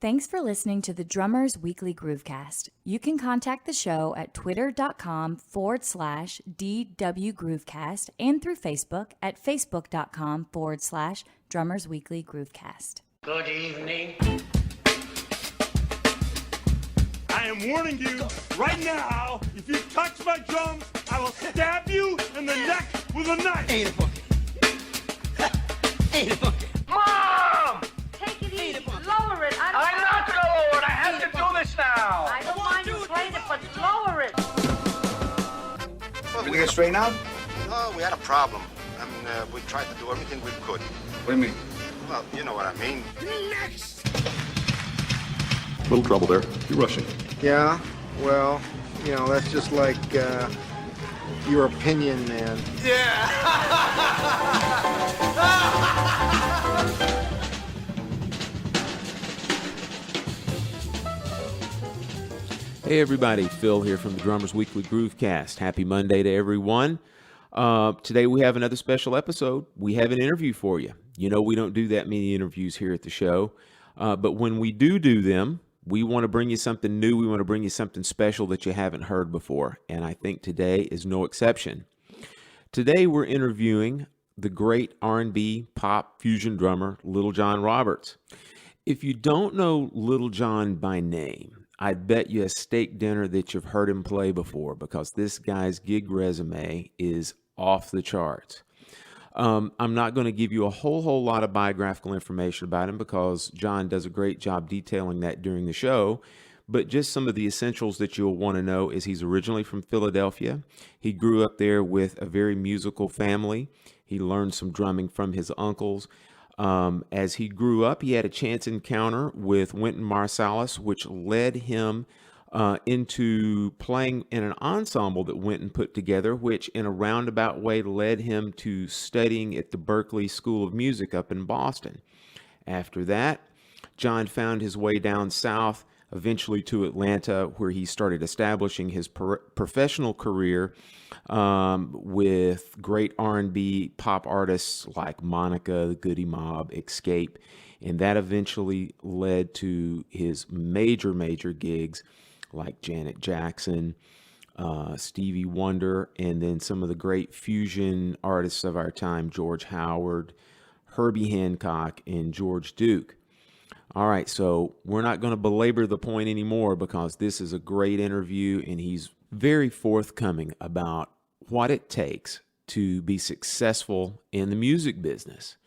Thanks for listening to the Drummers Weekly Groovecast. You can contact the show at twitter.com/DW Groovecast and through Facebook at facebook.com/Drummers Weekly Groovecast. Good evening. I am warning you right now, if you touch my drums, I will stab you in the neck with a knife. Ain't a bucket. Ain't a bucket. Mom! Take it easy. Lower it. I'm not gonna lower it. I have to do this now. I don't mind you playing it, but lower it. Everything get straightened out? No, we had a problem. I mean, we tried to do everything we could. What do you mean? Well, you know what I mean. Next! Little trouble there. You're rushing. Yeah, well, you know, that's just like your opinion, man. Yeah! Hey everybody, Phil here from the Drummers Weekly Groovecast. Happy Monday to everyone. Today we have another special episode. We have an interview for you. You know, we don't do that many interviews here at the show, but when we do them, we want to bring you something new. We want to bring you something special that you haven't heard before, and I think today is no exception. Today we're interviewing the great R&B pop fusion drummer, Lil John Roberts. If you don't know Lil John by name, I bet you a steak dinner that you've heard him play before, because this guy's gig resume is off the charts. I'm not going to give you a whole lot of biographical information about him, because John does a great job detailing that during the show. But just some of the essentials that you'll want to know is he's originally from Philadelphia. He grew up there with a very musical family. He learned some drumming from his uncles. As he grew up, he had a chance encounter with Wynton Marsalis, which led him into playing in an ensemble that Wynton put together, which in a roundabout way led him to studying at the Berklee School of Music up in Boston. After that, John found his way down south, eventually to Atlanta, where he started establishing his professional career with great R&B pop artists like Monica, the Goody Mob, Escape, and that eventually led to his major gigs like Janet Jackson, Stevie Wonder, and then some of the great fusion artists of our time, George Howard, Herbie Hancock, and George Duke. All right, so we're not going to belabor the point anymore, because this is a great interview, and he's very forthcoming about what it takes to be successful in the music business.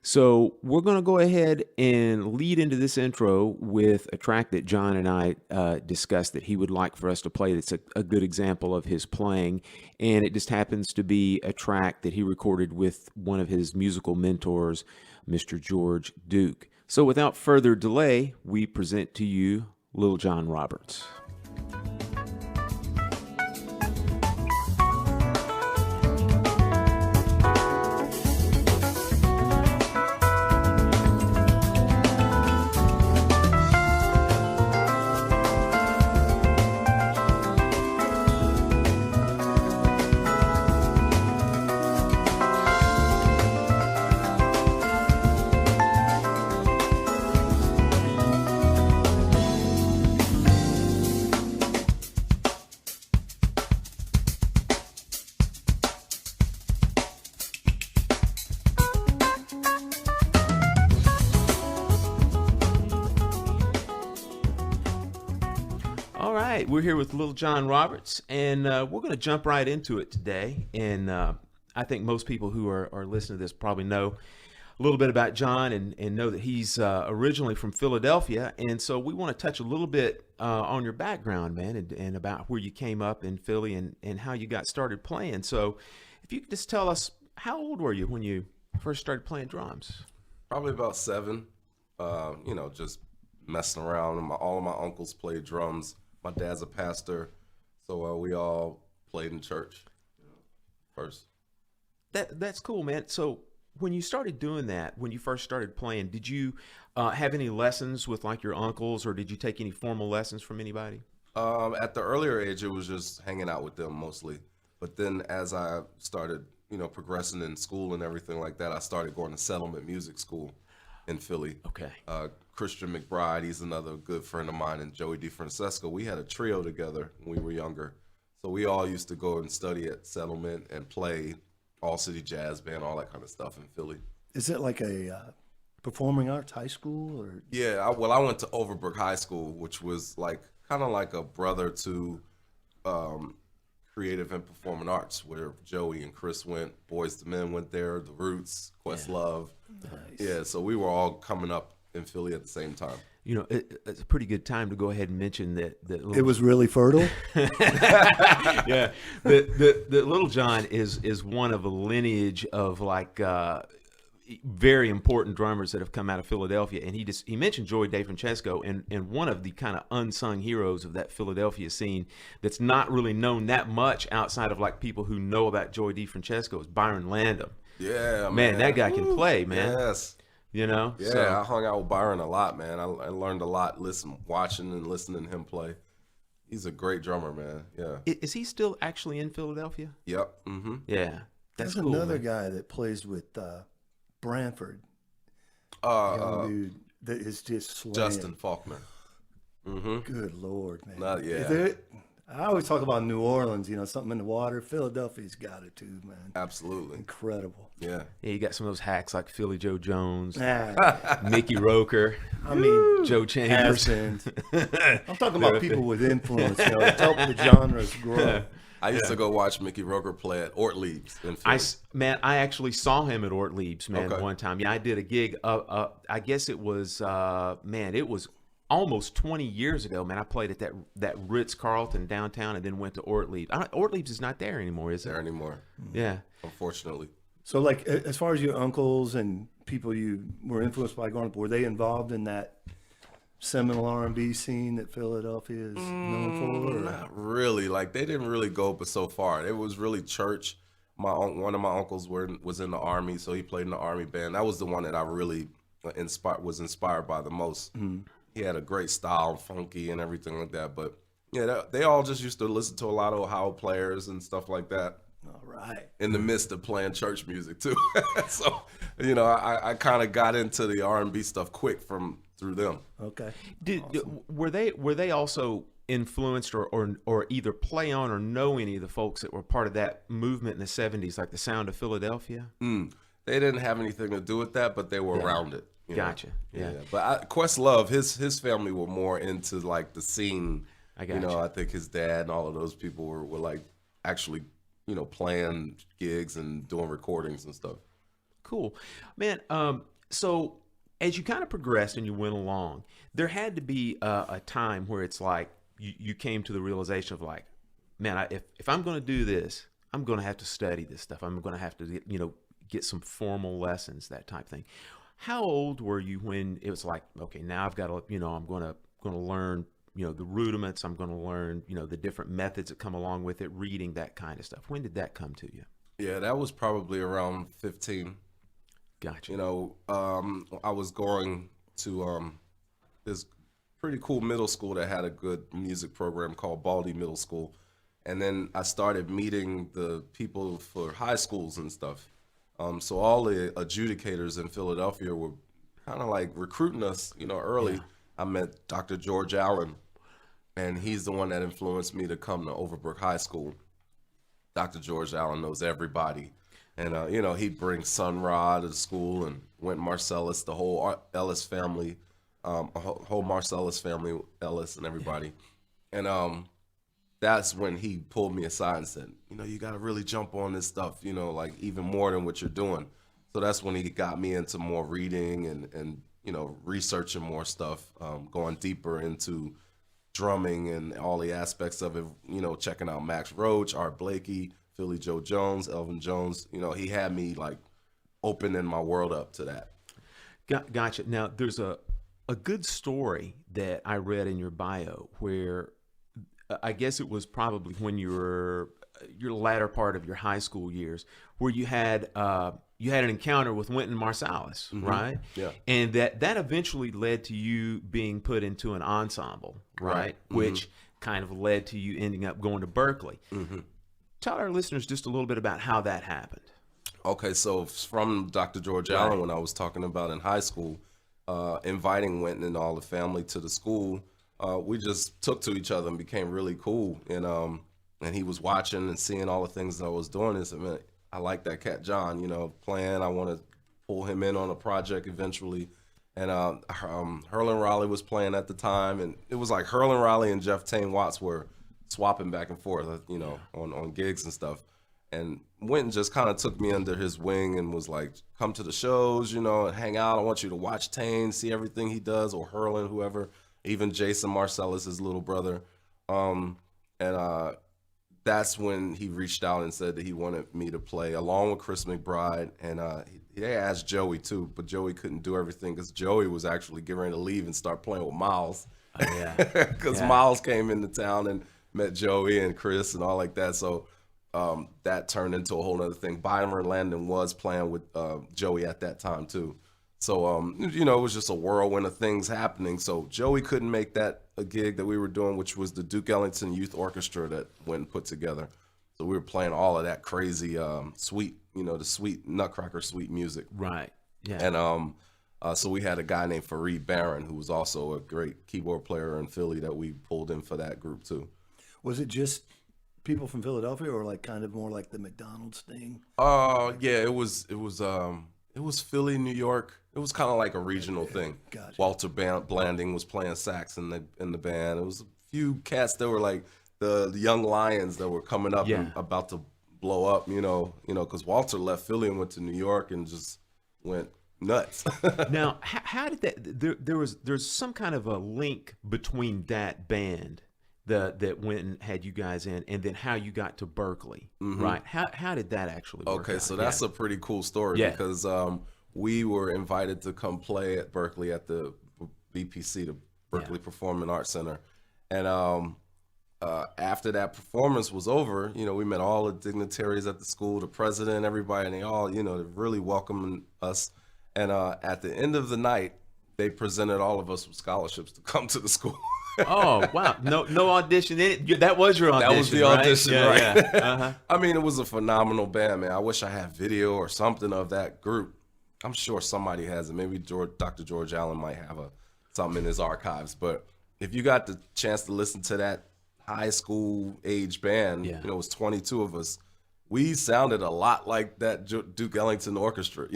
So we're going to go ahead and lead into this intro with a track that John and I discussed that he would like for us to play. That's a good example of his playing, and it just happens to be a track that he recorded with one of his musical mentors, Mr. George Duke. So without further delay, we present to you Lil John Roberts. We're here with Lil John Roberts, and we're going to jump right into it today. And I think most people who are listening to this probably know a little bit about John and know that he's originally from Philadelphia. And so we want to touch a little bit on your background, man, and about where you came up in Philly and how you got started playing. So if you could just tell us, how old were you when you first started playing drums? Probably about 7. Just messing around. All of my uncles played drums. My dad's a pastor, so we all played in church first. That's cool, man. So when you started doing that, when you first started playing, did you have any lessons with like your uncles, or did you take any formal lessons from anybody? At the earlier age, it was just hanging out with them mostly. But then as I started, progressing in school and everything like that, I started going to Settlement Music School in Philly. Okay. Christian McBride, he's another good friend of mine, and Joey DeFrancesco. We had a trio together when we were younger. So we all used to go and study at Settlement and play All City Jazz Band, all that kind of stuff in Philly. Is it like a performing arts high school? Or Yeah, I went to Overbrook High School, which was like kind of like a brother to creative and performing arts, where Joey and Chris went. Boys II Men went there, The Roots, Questlove. Nice. Yeah, so we were all coming up in Philly at the same time. You know, it's a pretty good time to go ahead and mention that It was really fertile. yeah, the Lil John is one of a lineage of like very important drummers that have come out of Philadelphia, and he mentioned Joey DeFrancesco, and one of the kind of unsung heroes of that Philadelphia scene that's not really known that much outside of like people who know about Joey DeFrancesco is Byron Landham. Yeah, Man, that guy can play, man. Yes. You know? Yeah, So- I hung out with Byron a lot, man. I learned a lot watching and listening to him play. He's a great drummer, man. Yeah. Is he still actually in Philadelphia? Yep. Mm-hmm. Yeah. That's There's cool, another man. guy that plays with Branford. Uh, Dude, that is just slaying. Justin Faulkner. Mm-hmm. Good Lord, man. Yeah. I always talk about New Orleans, something in the water. Philadelphia's got it too, man. Absolutely. Incredible. Yeah. Yeah, you got some of those hacks like Philly Joe Jones, Ah, Mickey Roker, I mean, Joe Chambers. has-beens. I'm talking about people with influence, to help the genres grow. I used to go watch Mickey Roker play at Ortlieb's in Philly. I actually saw him at Ortlieb's, man, Okay. one time. Yeah, I did a gig. I guess it was, it was almost 20 years ago, man. I played at that Ritz-Carlton downtown and then went to Ortlieb's. Ortlieb's is not there anymore, is it? there anymore, Yeah. unfortunately. So, like, as far as your uncles and people you were influenced by growing up, were they involved in that seminal R&B scene that Philadelphia is known for? Or? Not really. Like, they didn't really go but so far. It was really church. One of my uncles was in the Army, so he played in the Army band. That was the one that I really was inspired by the most. He had a great style, funky and everything like that. But yeah, they all just used to listen to a lot of Ohio players and stuff like that. All right. In the midst of playing church music too. So, I kind of got into the R&B stuff quick through them. Okay. Were they also influenced or either play on or know any of the folks that were part of that movement in the 70s, like the Sound of Philadelphia? They didn't have anything to do with that, but they were around it. you know? Gotcha. Yeah. But Questlove, his family were more into like the scene. I gotcha. I think his dad and all of those people were like actually, playing gigs and doing recordings and stuff. Cool, man. So as you kind of progressed and you went along, there had to be a time where it's like you came to the realization of like, man, if I'm going to do this, I'm going to have to study this stuff. I'm going to have to, get some formal lessons, that type of thing. How old were you when it was like, okay, now I've got to, I'm going to learn, the rudiments. I'm going to learn, the different methods that come along with it, reading, that kind of stuff. When did that come to you? Yeah, that was probably around 15. Gotcha. I was going to this pretty cool middle school that had a good music program called Baldy Middle School. And then I started meeting the people for high schools and stuff. So all the adjudicators in Philadelphia were kind of like recruiting us, early. Yeah. I met Dr. George Allen, and he's the one that influenced me to come to Overbrook High School. Dr. George Allen knows everybody. And, he'd bring Sun Ra to school and Went Marcellus, the whole Ellis family, whole Marcellus family, Ellis and everybody. And that's when he pulled me aside and said, you got to really jump on this stuff, like even more than what you're doing. So that's when he got me into more reading and researching more stuff, going deeper into drumming and all the aspects of it, checking out Max Roach, Art Blakey, Philly Joe Jones, Elton Jones. He had me like opening my world up to that. Gotcha. Now, there's a good story that I read in your bio where I guess it was probably when you were your latter part of your high school years, where you had an encounter with Wynton Marsalis, right? Yeah. And that eventually led to you being put into an ensemble, right? Which kind of led to you ending up going to Berklee. Tell our listeners just a little bit about how that happened. Okay, so from Dr. George Allen, when I was talking about in high school, inviting Winton and all the family to the school, we just took to each other and became really cool. And he was watching and seeing all the things that I was doing. And said, man, I like that cat John, playing. I want to pull him in on a project eventually. And Herlin Raleigh was playing at the time, and it was like Herlin Raleigh and Jeff Tane Watts were swapping back and forth, on gigs and stuff. And Winton just kind of took me under his wing and was like, come to the shows, and hang out. I want you to watch Tane, see everything he does, or Herlin, whoever, even Jason Marcellus, his little brother. That's when he reached out and said that he wanted me to play along with Chris McBride. And he asked Joey too, but Joey couldn't do everything because Joey was actually getting ready to leave and start playing with Miles. Oh, yeah. Because Miles came into town and met Joey and Chris and all like that. So that turned into a whole other thing. Byron Landon was playing with Joey at that time too. So, it was just a whirlwind of things happening. So Joey couldn't make that a gig that we were doing, which was the Duke Ellington Youth Orchestra that Winton put together. So we were playing all of that crazy sweet, the sweet Nutcracker sweet music. Right. Yeah. And so we had a guy named Fareed Barron, who was also a great keyboard player in Philly that we pulled in for that group too. Was it just people from Philadelphia, or like kind of more like the McDonald's thing? Yeah, it was Philly, New York. It was kind of like a regional thing. Gotcha. Walter Blanding was playing sax in the band. It was a few cats that were like the young lions that were coming up and about to blow up, because Walter left Philly and went to New York and just went nuts. Now, how did that? There's some kind of a link between that band that Winton had you guys in, and then how you got to Berklee, right? How did that actually work? Okay, so that's a pretty cool story because we were invited to come play at Berklee at the BPC, the Berklee Performing Arts Center, and after that performance was over, we met all the dignitaries at the school, the president, everybody, and they all, they really welcomed us. And at the end of the night, they presented all of us with scholarships to come to the school. Oh, wow. No audition. That was your audition. That was the audition, right? Yeah. Uh-huh. I mean, it was a phenomenal band, man. I wish I had video or something of that group. I'm sure somebody has it. Maybe Dr. George Allen might have something in his archives. But if you got the chance to listen to that high school age band, it was 22 of us. We sounded a lot like that Duke Ellington Orchestra,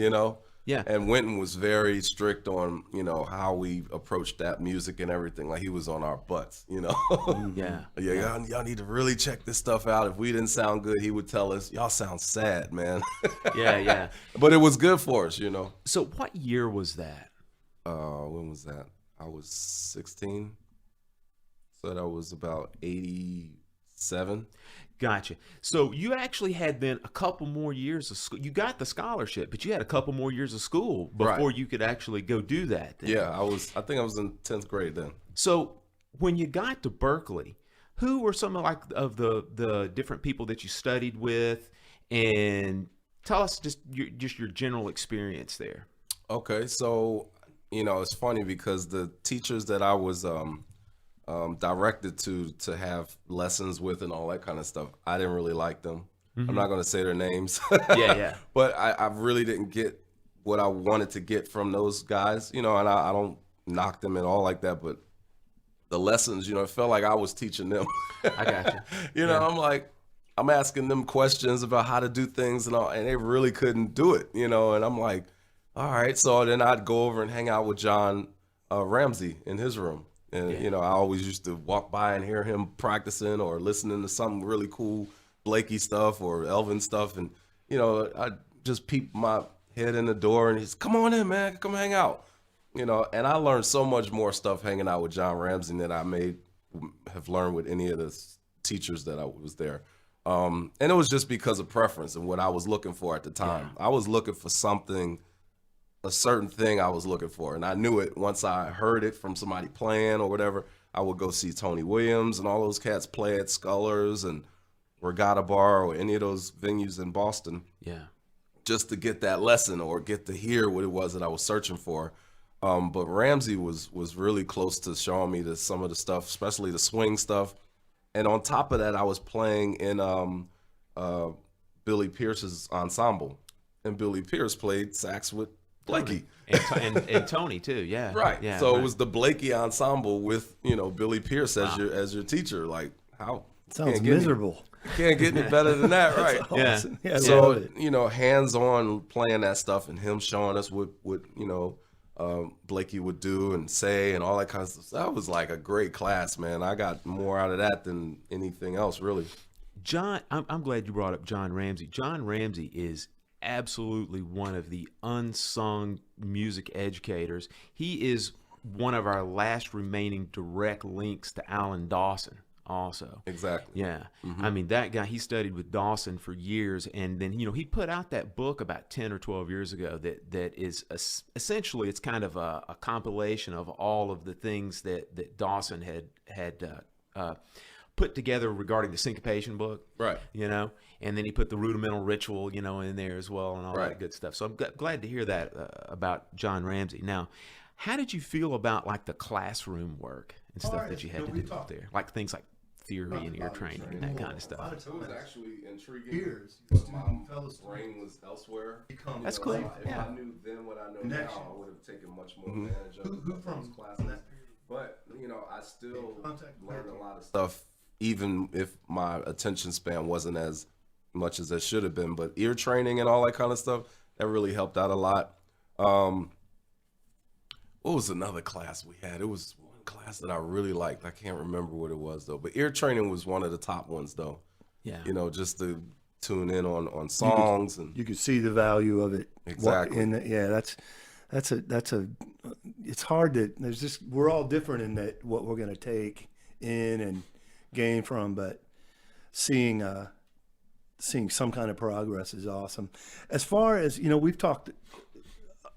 Yeah. And Winton was very strict on, how we approached that music and everything. Like he was on our butts, Yeah. Y'all need to really check this stuff out. If we didn't sound good, he would tell us, y'all sound sad, man. Yeah. But it was good for us, So what year was that? When was that? I was 16. So that was about 87. Gotcha. So you actually had then a couple more years of school. You got the scholarship, but you had a couple more years of school before you could actually go do that. Then. Yeah, I think I was in 10th grade then. So when you got to Berklee, who were some of the different people that you studied with, and tell us just your general experience there. Okay, so it's funny because the teachers that I was directed to have lessons with and all that kind of stuff, I didn't really like them. I'm not going to say their names. Yeah. But I really didn't get what I wanted to get from those guys, and I don't knock them at all like that, but the lessons, it felt like I was teaching them. I got you. I'm asking them questions about how to do things and all, and they really couldn't do it, and I'm like, all right. So then I'd go over and hang out with John Ramsey in his room. And, I always used to walk by and hear him practicing or listening to some really cool Blakey stuff or Elvin stuff. And, I'd just peep my head in the door and he's, come on in, man, come hang out. And I learned so much more stuff hanging out with John Ramsey than I may have learned with any of the teachers that I was there. And it was just because of preference and what I was looking for at the time. I was looking for something, a certain thing I was looking for. And I knew it once I heard it from somebody playing or whatever. I would go see Tony Williams and all those cats play at Scullers and Regatta Bar or any of those venues in Boston. Yeah. Just to get that lesson or get to hear what it was that I was searching for. But Ramsey was really close to showing me some of the stuff, especially the swing stuff. And on top of that, I was playing in Billy Pierce's ensemble. And Billy Pierce played sax with Blakey. And Tony too, yeah. Right. Yeah, So right. it was the Blakey ensemble with, Billy Pierce as your teacher. Like, how? Sounds miserable. Can't get any better than that, right? Awesome. Yeah, I love So, it. hands-on playing that stuff and him showing us what Blakey would do and say and all that kind of stuff. That was like a great class, man. I got more out of that than anything else, really. John, I'm glad you brought up John Ramsey. John Ramsey is absolutely one of the unsung music educators. He is one of our last remaining direct links to Alan Dawson also. Exactly. Yeah. I mean, that guy, he studied with Dawson for years, and then, he put out that book about 10 or 12 years ago that is essentially, it's kind of a compilation of all of the things that Dawson had put together regarding the syncopation book. Right. And then he put the rudimental ritual, in there as well and all Right. that good stuff. So I'm glad to hear that about John Ramsey. Now, how did you feel about like the classroom work and stuff that you had to do up there? Like things like theory and ear training and that kind of stuff. It was actually intriguing. Years, But my brain was elsewhere. That's So cool. If Yeah. I knew then what I know Connection. now, I would have taken much more advantage of those classes. But, I still learned a lot of stuff, even if my attention span wasn't as much as it should have been. But ear training and all that kind of stuff, that really helped out a lot. What was another class we had? It was one class that I really liked. I can't remember what it was, though. But ear training was one of the top ones, though. Yeah. Just to tune in on songs. You could see the value of it. Exactly. It's hard to, we're all different in that what we're going to take in and gain from, but seeing some kind of progress is awesome. As far as, we've talked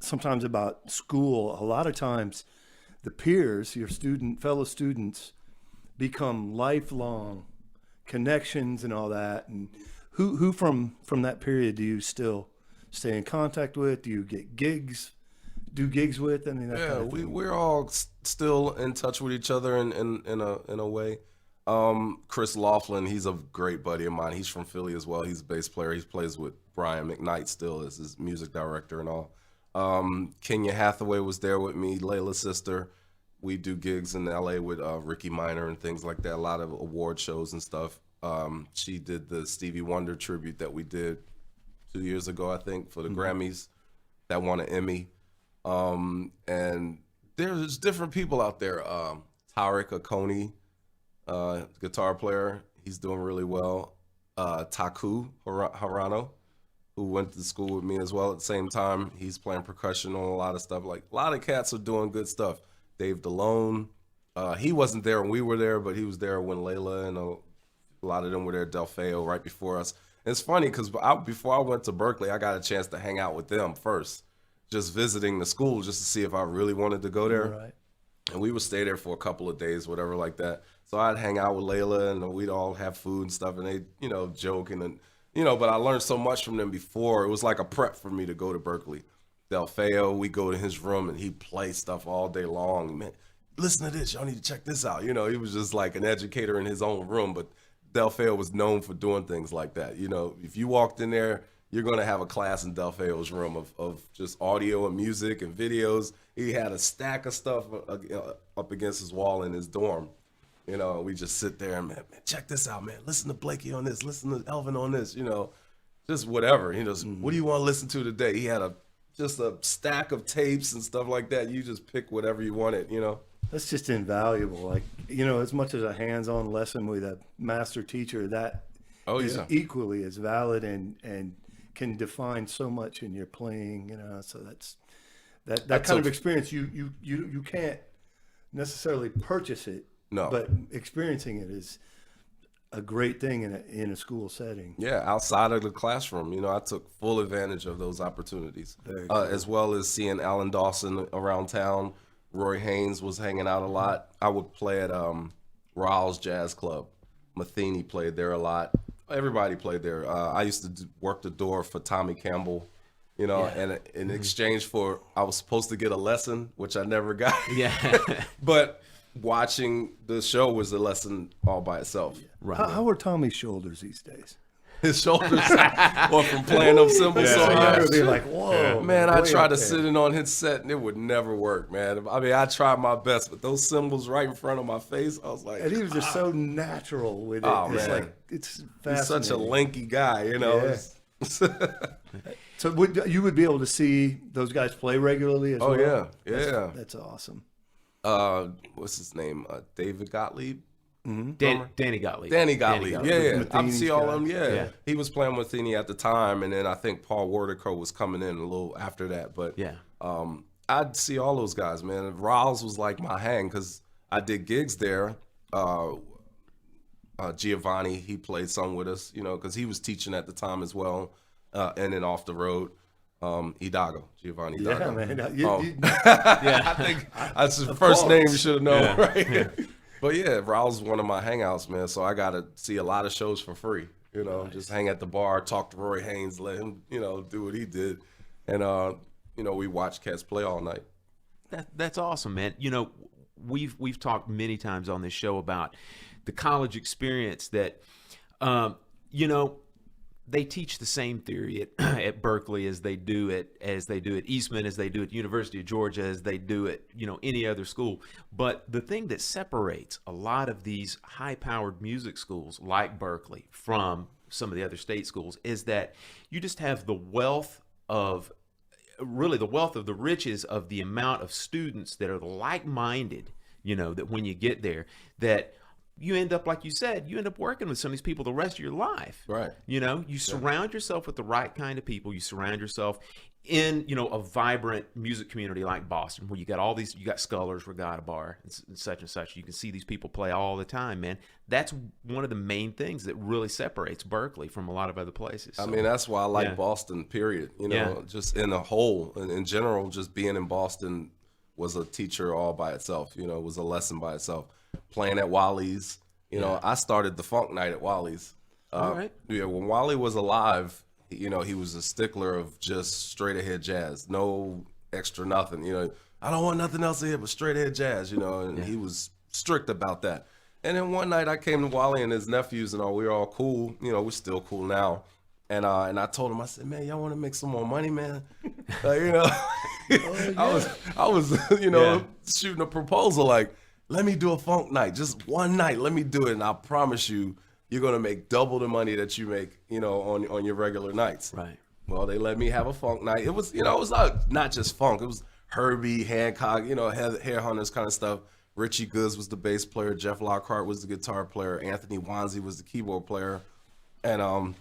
sometimes about school. A lot of times the peers, your fellow students, become lifelong connections and all that. And who from that period do you still stay in contact with? Do you get do gigs with? I mean, that kind of thing. We're all still in touch with each other in a way. Chris Laughlin, he's a great buddy of mine. He's from Philly as well. He's a bass player. He plays with Brian McKnight still as his music director and all. Kenya Hathaway was there with me, Layla's sister. We do gigs in LA with Ricky Minor and things like that, a lot of award shows and stuff. She did the Stevie Wonder tribute that we did 2 years ago, I think, for the Grammys. That won an Emmy. And there's different people out there. Tarek Akoni, guitar player, he's doing really well. Taku Harano, who went to school with me as well at the same time. He's playing percussion on a lot of stuff. Like, a lot of cats are doing good stuff. Dave DeLone, he wasn't there when we were there, but he was there when Layla and a lot of them were there, Delfeo, right before us. And it's funny because before I went to Berklee, I got a chance to hang out with them first, just visiting the school just to see if I really wanted to go there. Right. And we would stay there for a couple of days, whatever like that. So I'd hang out with Layla and we'd all have food and stuff and they, joke and but I learned so much from them before. It was like a prep for me to go to Berklee. Delfeo, we go to his room and he'd play stuff all day long. Man, listen to this. Y'all need to check this out. He was just like an educator in his own room, but Delfeo was known for doing things like that. If you walked in there, you're going to have a class in Delfeo's room of just audio and music and videos. He had a stack of stuff up against his wall in his dorm. We just sit there and, man, check this out, man. Listen to Blakey on this. Listen to Elvin on this, just whatever. What do you want to listen to today? He had just a stack of tapes and stuff like that. You just pick whatever you wanted, That's just invaluable. Like, as much as a hands-on lesson with a master teacher, that is equally as valid and can define so much in your playing, so that kind of experience, you can't necessarily purchase it. No. But experiencing it is a great thing in a school setting. Yeah, outside of the classroom, I took full advantage of those opportunities, as well as seeing Alan Dawson around town. Roy Haynes was hanging out a lot. I would play at Raoul's Jazz Club. Matheny played there a lot. Everybody played there. I used to work the door for Tommy Campbell, and in exchange for, I was supposed to get a lesson, which I never got. Yeah. But watching the show was a lesson all by itself. Right. How are Tommy's shoulders these days? his shoulders or from playing them cymbals so So hard. you would be like, whoa. Man, I way tried up to there. sit in on his set and it would never work, man. I mean, I tried my best, but those cymbals right in front of my face, I was like, And he was just so natural with it. Oh, It's man. like, it's he's fascinating. such a lanky guy, you know. Yeah. So you would be able to see those guys play regularly as Oh, well? yeah. That's awesome. What's his name? David Gottlieb? Danny Gottlieb. Danny Gottlieb. Yeah. I Matheny's see all guy. of them. Yeah. Yeah. He was playing with Matheny at the time, and then I think Paul Wardico was coming in a little after that. But Yeah. I'd see all those guys, man. Riles was like my hang because I did gigs there. Giovanni, he played some with us, you know, because he was teaching at the time as well, and then off the road. Giovanni Yeah, Hidalgo. man. I think that's the first name you should have known, right? But yeah, Raul's one of my hangouts, man. So I got to see a lot of shows for free. You know, just hang at the bar, talk to Roy Haynes, let him, you know, do what he did, and you know, we watch cats play all night. That's awesome, man. You know, we've talked many times on this show about the college experience that, you know, they teach the same theory at Berklee as they do at Eastman, as they do at University of Georgia, as they do at, you know, any other school. But the thing that separates a lot of these high-powered music schools like Berklee from some of the other state schools is that you just have the wealth of the riches of the amount of students that are like-minded, you know, that when you get there, that you end up, like you said, you end up working with some of these people the rest of your life. Right. You know, you surround yourself with the right kind of people. You surround yourself in, you know, a vibrant music community like Boston, where you got all these, you got Scullers, Regatta Bar, and such and such. You can see these people play all the time, man. That's one of the main things that really separates Berklee from a lot of other places. I So, mean, that's why I like yeah. Boston, period. You know, Yeah. just in a whole, in general, just being in Boston was a teacher all by itself. You know, it was a lesson by itself. Playing at Wally's, you know, I started the funk night at Wally's. All right. Yeah, when Wally was alive, you know, he was a stickler of just straight ahead jazz, no extra nothing. You know, I don't want nothing else to hear but straight ahead jazz. You know, and he was strict about that. And then one night I came to Wally and his nephews and all, we were all cool. You know, we're still cool now. And I told him, I said, man, y'all want to make some more money, man? You know, I was, you know, shooting a proposal like, let me do a funk night, just one night. Let me do it, and I promise you, you're gonna make double the money that you make, you know, on your regular nights. Right. Well, they let me have a funk night. It was, you know, it was not just funk. It was Herbie Hancock, you know, Hair Hunters kind of stuff. Richie Goods was the bass player. Jeff Lockhart was the guitar player. Anthony Wanzi was the keyboard player, and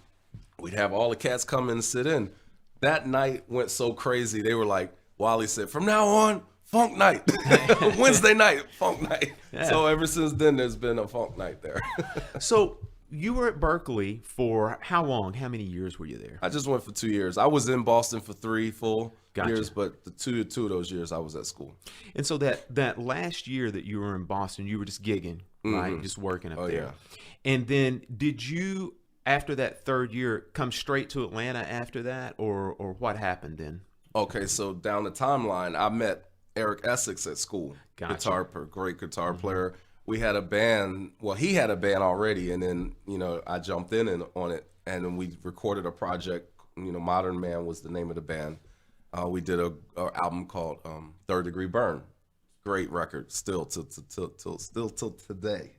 we'd have all the cats come in and sit in. That night went so crazy. They were like, Wally said, from now on, funk night. Wednesday night, funk night. Yeah. So ever since then, there's been a funk night there. So you were at Berklee for how long? How many years were you there? I just went for 2 years. I was in Boston for 3 full Gotcha. years, but the two of those years I was at school. And so that last year that you were in Boston, you were just gigging, right? Just working up there. Yeah. And then did you, after that third year, come straight to Atlanta after that, or what happened then? Okay, so down the timeline, I met Eric Essex at school. Gotcha. Great guitar player. We had a band. Well, he had a band already, and then, you know, I jumped in on it, and then we recorded a project. You know, Modern Man was the name of the band. We did a album called Third Degree Burn. Great record, still till today.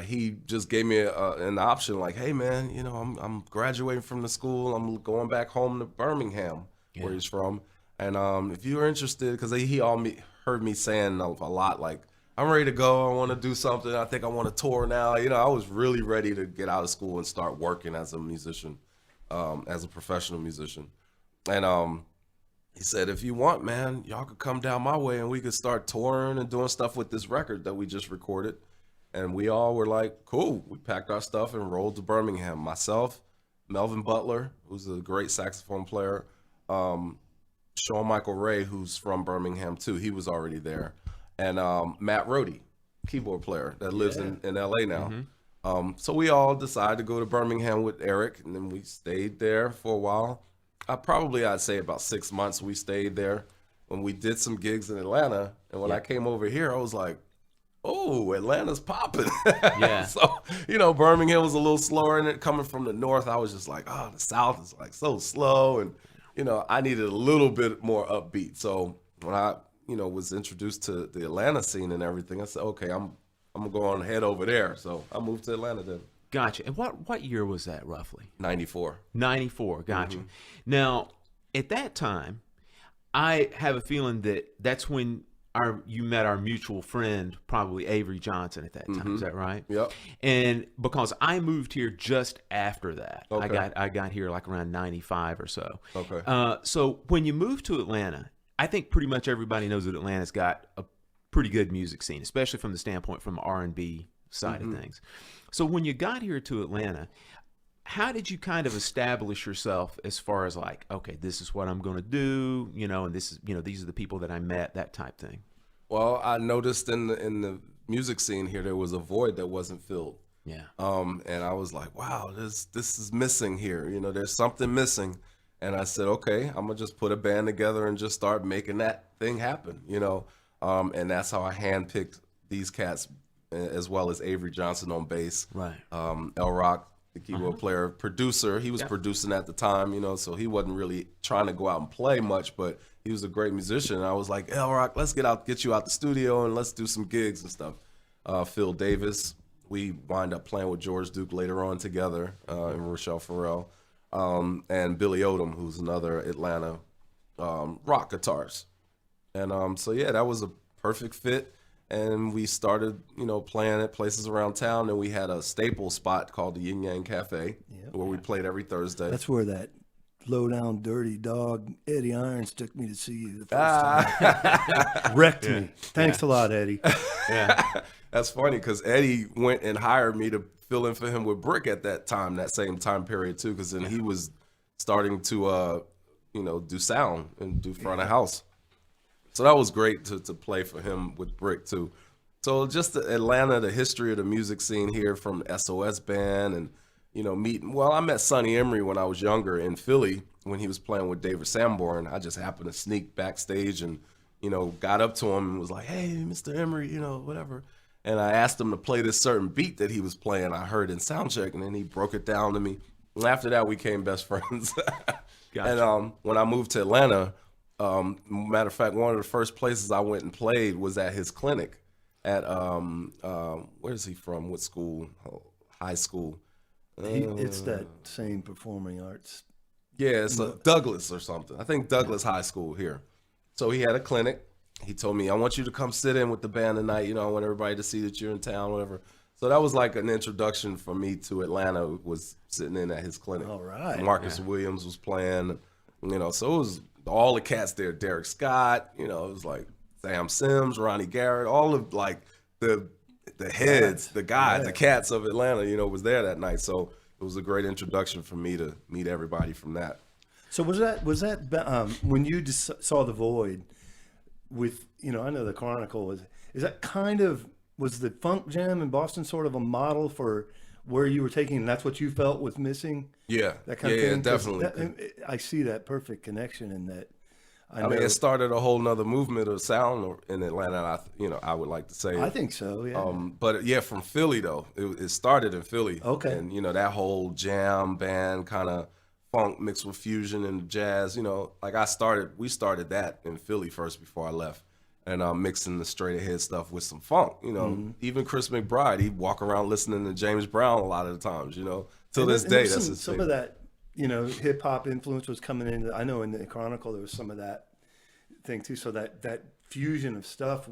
He just gave me an option, like, hey man, you know, I'm graduating from the school. I'm going back home to Birmingham, where he's from. And if you're interested, because he heard me saying a lot, like, I'm ready to go. I want to do something. I think I want to tour now. You know, I was really ready to get out of school and start working as a musician, as a professional musician. And he said, if you want, man, y'all could come down my way and we could start touring and doing stuff with this record that we just recorded. And we all were like, cool. We packed our stuff and rolled to Birmingham. Myself, Melvin Butler, who's a great saxophone player, Sean Michael Ray, who's from Birmingham too. He was already there. And Matt Rohde, keyboard player that lives in LA now. So we all decided to go to Birmingham with Eric, and then we stayed there for a while. I'd say about 6 months we stayed there. When we did some gigs in Atlanta, and when I came over here, I was like, oh, Atlanta's popping. Yeah. So, Birmingham was a little slower, and coming from the north, I was just like, oh, the South is like so slow. And, I needed a little bit more upbeat. So when I, was introduced to the Atlanta scene and everything, I said, okay, I'm going to go on head over there. So I moved to Atlanta then. Gotcha. And what year was that roughly? 94. 94. Gotcha. Now, at that time, I have a feeling that's when you met our mutual friend, probably Avery Johnson at that time. Is that right? Yep. And because I moved here just after that, Okay. I got here like around 95 or so. Okay. So when you moved to Atlanta, I think pretty much everybody knows that Atlanta's got a pretty good music scene, especially from the standpoint from the R&B side of things. So when you got here to Atlanta, how did you kind of establish yourself as far as like, okay, this is what I'm going to do, and this is, these are the people that I met, that type thing? Well, I noticed in the music scene here, there was a void that wasn't filled. Yeah. And I was like, wow, this is missing here. There's something missing. And I said, okay, I'm gonna just put a band together and just start making that thing happen. And that's how I handpicked these cats, as well as Avery Johnson on bass. Right. El Rock, the keyboard player, producer. He was producing at the time, so he wasn't really trying to go out and play much, but he was a great musician. And I was like, El Rock, let's get you out the studio and let's do some gigs and stuff. Phil Davis, we wind up playing with George Duke later on together, and Rochelle Farrell, and Billy Odom, who's another Atlanta rock guitarist. And so yeah, that was a perfect fit. And we started, playing at places around town. And we had a staple spot called the Yin Yang Cafe, where we played every Thursday. That's where that low-down, dirty dog Eddie Irons took me to see you the first time. Wrecked me. Thanks a lot, Eddie. That's funny because Eddie went and hired me to fill in for him with Brick at that time, that same time period too, because then he was starting to, do sound and do front of house. So that was great to play for him with Brick too. So just Atlanta, the history of the music scene here from SOS Band and, I met Sonny Emery when I was younger in Philly when he was playing with David Sanborn. I just happened to sneak backstage and, got up to him and was like, hey, Mr. Emery, whatever. And I asked him to play this certain beat that he was playing. I heard in soundcheck, and then he broke it down to me. And after that, we became best friends. Gotcha. And when I moved to Atlanta, matter of fact, one of the first places I went and played was at his clinic at, where's he from? What school? High school. It's that same performing arts. Yeah, it's Douglas or something. I think Douglas High School here. So he had a clinic. He told me, I want you to come sit in with the band tonight. I want everybody to see that you're in town, whatever. So that was like an introduction for me to Atlanta, was sitting in at his clinic. All right. Marcus Williams was playing, so it was all the cats there. Derek Scott, it was like Sam Sims, Ronnie Garrett, all of like the heads, the guys, the cats of Atlanta, was there that night. So it was a great introduction for me to meet everybody from that. So was that when you just saw the void with, I know the Chronicle is that kind of, was the Funk Jam in Boston sort of a model for where you were taking, and that's what you felt was missing? Yeah, that kind of thing? Definitely. I see that perfect connection in that. I mean, it started a whole nother movement of sound in Atlanta. I would like to say. I think so. Yeah. But yeah, from Philly though, it started in Philly. Okay. And that whole jam band kind of funk mixed with fusion and jazz. We started that in Philly first before I left, and mixing the straight ahead stuff with some funk. Even Chris McBride, he'd walk around listening to James Brown a lot of the times. Till this day, that's his some of that. Hip hop influence was coming in. I know in the Chronicle there was some of that thing too. So that fusion of stuff,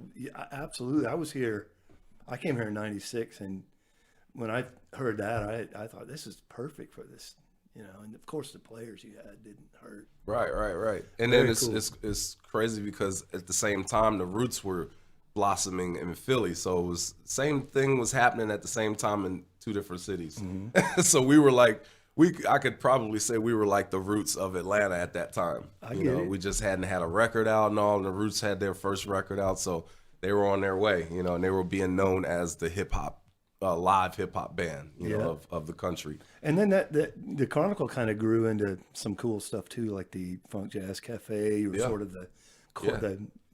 absolutely. I came here in '96, and when I heard that, I thought this is perfect for this. And of course the players you had didn't hurt. Right. And then it's crazy because at the same time the Roots were blossoming in Philly, so it was same thing was happening at the same time in two different cities. Mm-hmm. So we were like. I could probably say we were like the Roots of Atlanta at that time. We just hadn't had a record out and all, and the Roots had their first record out, so they were on their way, and they were being known as the hip hop, live hip hop band, of the country. And then the Chronicle kind of grew into some cool stuff too, like the Funk Jazz Cafe, or sort of the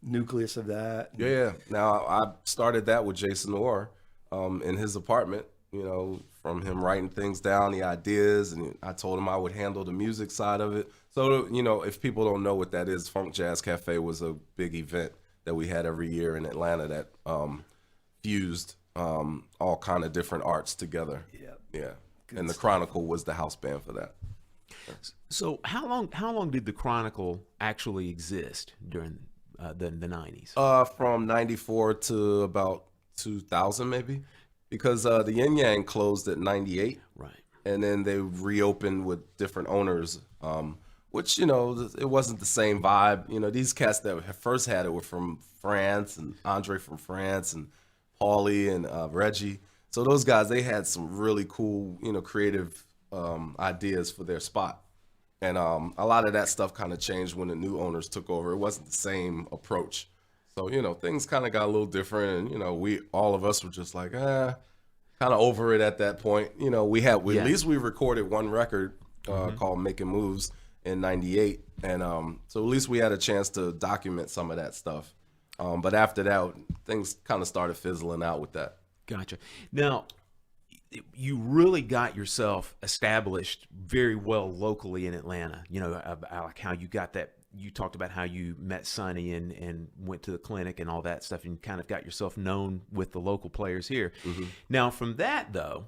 nucleus of that. Yeah. Now I started that with Jason Orr in his apartment. You know, from him writing things down, the ideas, and I told him I would handle the music side of it. So, you know, if people don't know what that is, Funk Jazz Cafe was a big event that we had every year in Atlanta that fused all kind of different arts together. Yeah. And the Chronicle was the house band for that. So how long did the Chronicle actually exist during the 90s? From 94 to about 2000 maybe, because the Yin Yang closed at 98. Right. And then they reopened with different owners, which, you know, it wasn't the same vibe. You know, these cats that first had it were from France, and Andre from France, and Paulie and Reggie. So those guys, they had some really cool, you know, creative ideas for their spot. And a lot of that stuff kind of changed when the new owners took over. It wasn't the same approach. So, you know, things kind of got a little different. And, you know, all of us were just like, kind of over it at that point. You know, at least we recorded one record called Making Moves in 98. And so at least we had a chance to document some of that stuff. But after that, things kind of started fizzling out with that. Gotcha. Now, you really got yourself established very well locally in Atlanta. You know, like how you got that. You talked about how you met Sonny and went to the clinic and all that stuff, and kind of got yourself known with the local players here. Mm-hmm. Now, from that though,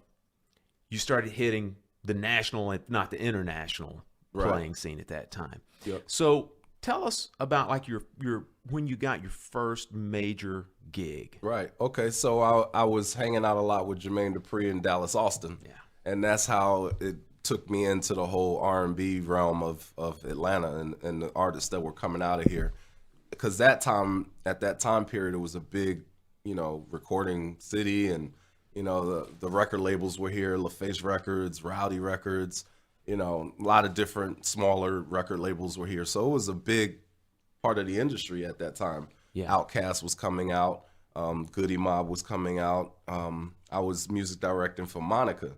you started hitting the national, and not the international playing scene at that time. Yep. So tell us about like your when you got your first major gig. Right. Okay. So I was hanging out a lot with Jermaine Dupri and Dallas Austin. Yeah. And that's how it took me into the whole R&B realm of Atlanta and the artists that were coming out of here. Because at that time period, it was a big, you know, recording city, and, you know, the record labels were here, LaFace Records, Rowdy Records, you know, a lot of different smaller record labels were here. So it was a big part of the industry at that time. Yeah. Outkast was coming out. Goody Mob was coming out. I was music directing for Monica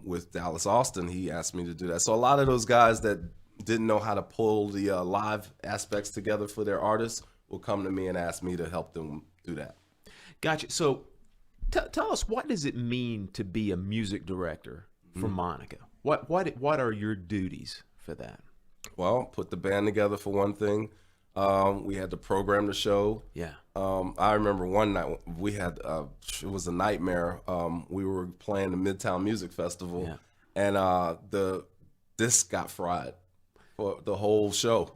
with Dallas Austin. He asked me to do that. So a lot of those guys that didn't know how to pull the live aspects together for their artists will come to me and ask me to help them do that. Gotcha. So tell us, what does it mean to be a music director for Monica? What are your duties for that? Well, put the band together for one thing. We had to program the show. Yeah. I remember one night we had, it was a nightmare. We were playing the Midtown Music Festival, and the disc got fried for the whole show.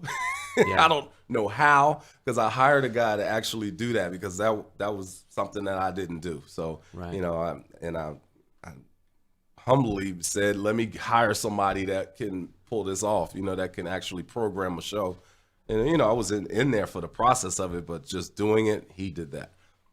Yeah. I don't know how, because I hired a guy to actually do that, because that was something that I didn't do. So, you know, I humbly said, let me hire somebody that can pull this off, you know, that can actually program a show. And, you know, I was in there for the process of it, but just doing it, he did that.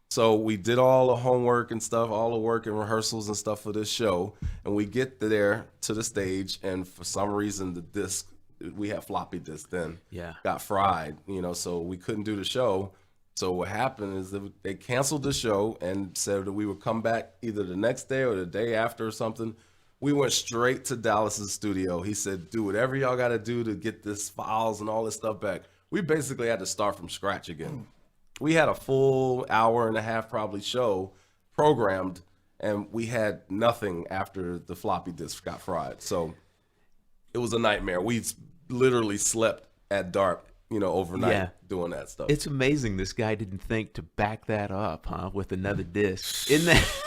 So we did all the homework and stuff, all the work and rehearsals and stuff for this show. And we get there to the stage, and for some reason the disc, we had floppy disk then, got fried, you know, so we couldn't do the show. So what happened is that they canceled the show and said that we would come back either the next day or the day after or something. We went straight to Dallas's studio. He said, do whatever y'all got to do to get this files and all this stuff back. We basically had to start from scratch again. We had a full hour and a half probably show programmed, and we had nothing after the floppy disk got fried. So it was a nightmare. We literally slept at dark, you know, overnight doing that stuff. It's amazing this guy didn't think to back that up, with another disc. Isn't that,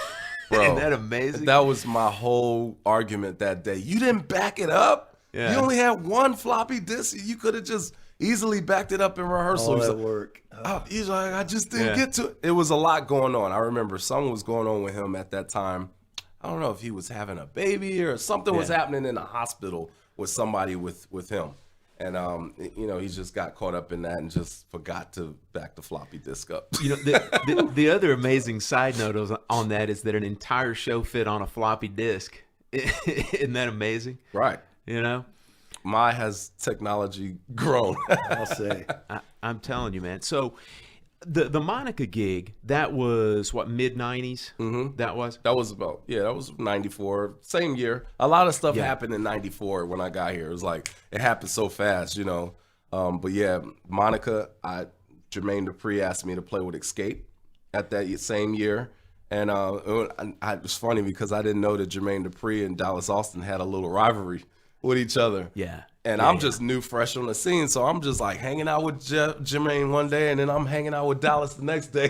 Bro, isn't that amazing? That was my whole argument that day. You didn't back it up? Yeah. You only had one floppy disk. You could have just easily backed it up in rehearsal. All that work. He's like, I just didn't get to it. It was a lot going on. I remember something was going on with him at that time. I don't know if he was having a baby or something was happening in the hospital with somebody with him. And, you know, he just got caught up in that and just forgot to back the floppy disk up. You know, the other amazing side note on that is that an entire show fit on a floppy disk. Isn't that amazing? Right. You know? My has technology grown. I'll say. I'm telling you, man. So the Monica gig, that was what, mid-90s? Mm-hmm. That was about, that was 94, same year. A lot of stuff happened in 94 when I got here. It was like, it happened so fast, you know. But yeah, Monica, Jermaine Dupri asked me to play with Escape at that same year. And it was funny because I didn't know that Jermaine Dupri and Dallas Austin had a little rivalry with each other. Yeah. And I'm just new, fresh on the scene. So I'm just like hanging out with Jermaine one day, and then I'm hanging out with Dallas the next day.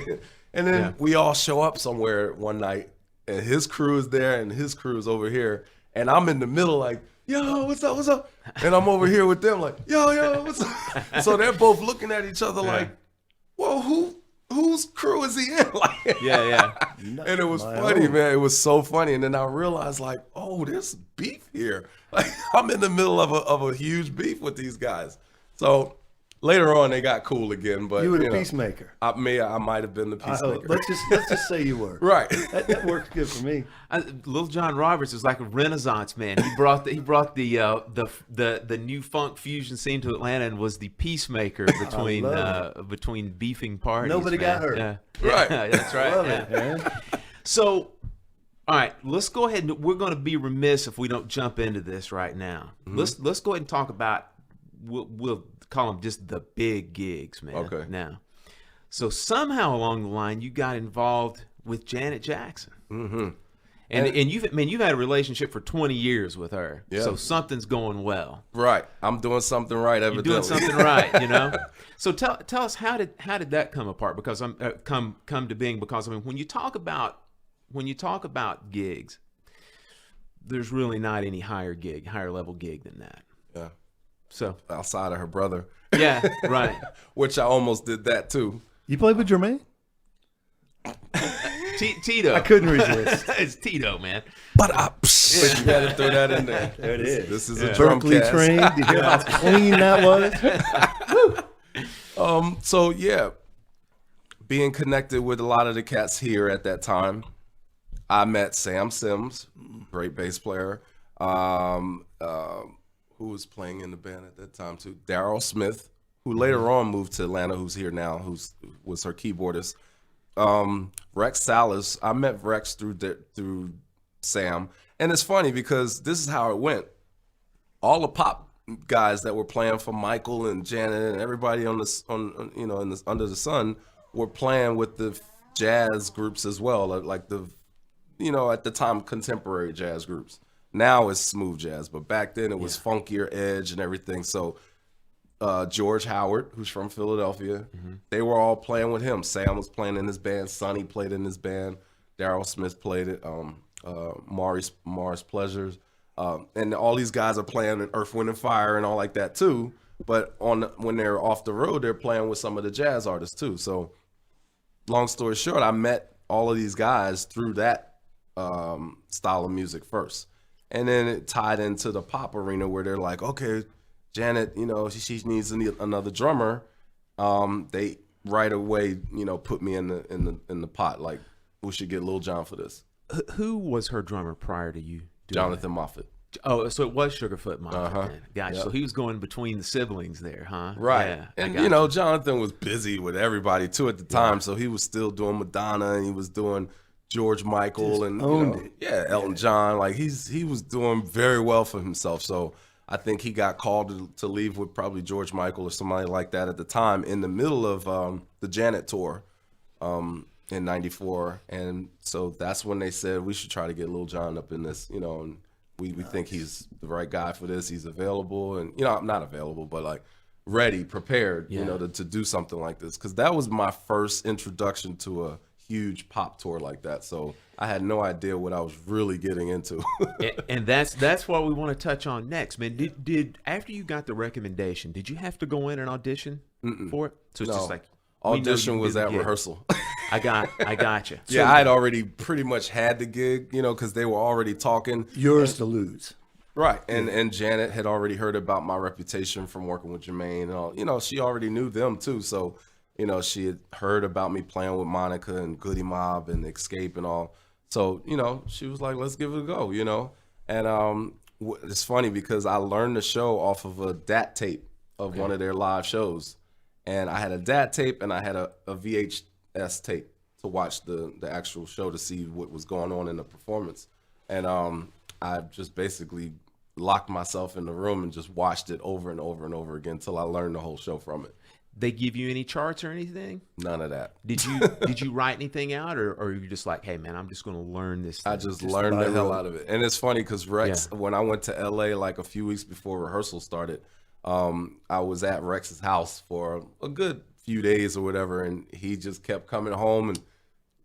And then we all show up somewhere one night, and his crew is there and his crew is over here. And I'm in the middle like, yo, what's up, what's up? And I'm over here with them like, yo, what's up? So they're both looking at each other like, well, whose crew is he in? Like, and it was funny, man. It was so funny. And then I realized, like, oh, there's beef here. Like, I'm in the middle of a huge beef with these guys. So later on, they got cool again. But you were the peacemaker. I might have been the peacemaker. Let's just say you were. Right. That works good for me. Lil John Roberts is like a Renaissance man. He brought the new funk fusion scene to Atlanta and was the peacemaker between beefing parties. Nobody got hurt. Yeah. Right. That's right. Love it, man. So, all right, let's go ahead and we're going to be remiss if we don't jump into this right now. Mm-hmm. Let's go ahead and talk about we'll call them just the big gigs, man. Okay. Now, so somehow along the line, you got involved with Janet Jackson. Mm-hmm. And you've had a relationship for 20 years with her. Yeah. So something's going well. Right. I'm doing something right, evidently. You're doing something right, you know? So tell us how did that come apart? Because come to being, because I mean when you talk about gigs, there's really not any higher level gig than that. Yeah. So outside of her brother. Yeah, right. Which I almost did that too. You played with Jermaine? Tito. I couldn't resist. It's Tito, man. But you had to throw that in there. There it is. This is a drum Berklee cast. trained. Did you hear how clean that was? So yeah, being connected with a lot of the cats here at that time, I met Sam Sims, great bass player, who was playing in the band at that time too. Daryl Smith, who later on moved to Atlanta, who's here now, was her keyboardist. Rex Salas, I met Rex through Sam, and it's funny because this is how it went. All the pop guys that were playing for Michael and Janet and everybody under the sun were playing with the jazz groups as well, like the at the time contemporary jazz groups. Now it's smooth jazz, but back then it was funkier edge and everything. So George Howard, who's from Philadelphia, they were all playing with him. Sam was playing in his band. Sonny played in his band. Daryl Smith played it. Mars Pleasures. And all these guys are playing in Earth, Wind, and Fire and all like that too. But when they're off the road, they're playing with some of the jazz artists too. So long story short, I met all of these guys through that style of music first. And then it tied into the pop arena where they're like, okay, Janet, she needs another drummer. They right away, put me in the pot. Like, we should get Lil John for this. Who was her drummer prior to you? Jonathan Moffett. Oh, so it was Sugarfoot Moffett. Then. Gotcha. Yep. So he was going between the siblings there, huh? Right. Yeah, and Jonathan was busy with everybody too at the time, so he was still doing Madonna and he was doing George Michael and Elton John. Like he was doing very well for himself. So I think he got called to leave with probably George Michael or somebody like that at the time in the middle of the Janet tour in '94. And so that's when they said we should try to get Lil John up in this, and we think he's the right guy for this. He's available and, I'm not available, but like ready, prepared, to do something like this. Because that was my first introduction to a huge pop tour like that. So I had no idea what I was really getting into. and that's what we want to touch on next, man. Did after you got the recommendation, did you have to go in and audition for it? So it's just like audition was at rehearsal. I got you. Yeah, I had already pretty much had the gig, because they were already talking. Yours to lose. Right. And Janet had already heard about my reputation from working with Jermaine and all. She already knew them too. So, she had heard about me playing with Monica and Goody Mob and Escape and all. So, she was like, let's give it a go, And it's funny because I learned the show off of a DAT tape of one of their live shows. And I had a DAT tape and I had a VHS tape to watch the actual show to see what was going on in the performance. And I just basically locked myself in the room and just watched it over and over and over again until I learned the whole show from it. they give you any charts or anything? None of that. Did you write anything out, or you just like, hey man, I'm just going to learn this thing? I just learned the hell out of it. And it's funny because Rex, Yeah. when I went to LA like a few weeks before rehearsal started, I was at Rex's house for a good few days or whatever, and he just kept coming home and,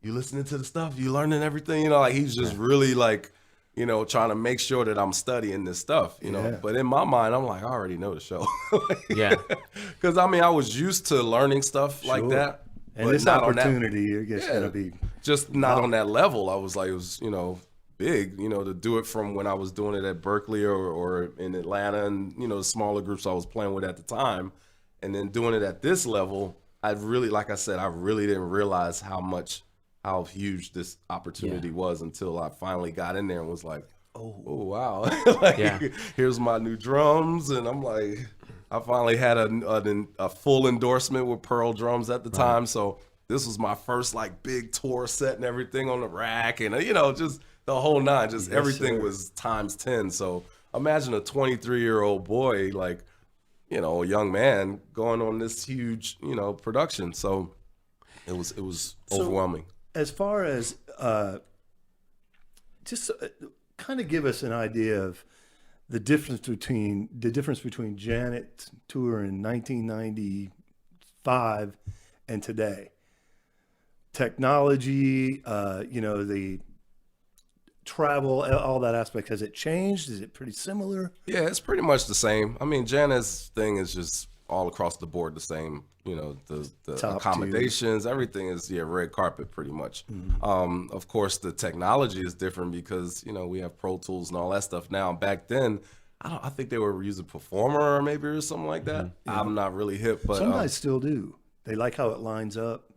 you listening to the stuff, you learning everything, you know, like he's just really like, you know, trying to make sure that I'm studying this stuff, you know. Yeah. But in my mind, I'm like, I already know the show. Yeah. Because I mean, I was used to learning stuff like Sure. that. And but this not on that- opportunity, I guess, going to be just not on that level. I was like, it was, you know, big, you know, to do it from when I was doing it at Berklee or in Atlanta and, you know, the smaller groups I was playing with at the time. And then doing it at this level, I really, like I said, I really didn't realize how huge this opportunity was until I finally got in there and was like, oh wow. Like, here's my new drums. And I'm like, I finally had a full endorsement with Pearl Drums at the time. So this was my first like big tour set and everything on the rack and, you know, just the whole nine, just everything was times 10. So imagine a 23-year-old boy, like, you know, a young man going on this huge, you know, production. So it was overwhelming. As far as just kind of give us an idea of the difference between Janet's tour in 1995 and today. Technology, you know, the travel, all that aspect. Has it changed? Is it pretty similar? Yeah, it's pretty much the same. I mean, Janet's thing is just all across the board the same. You know, the Top accommodations, everything is red carpet pretty much. Of course, the technology is different because, you know, we have Pro Tools and all that stuff now. Back then, I think they were using Performer maybe or something like that. I'm not really hip, but Some guys still do. They like how it lines up.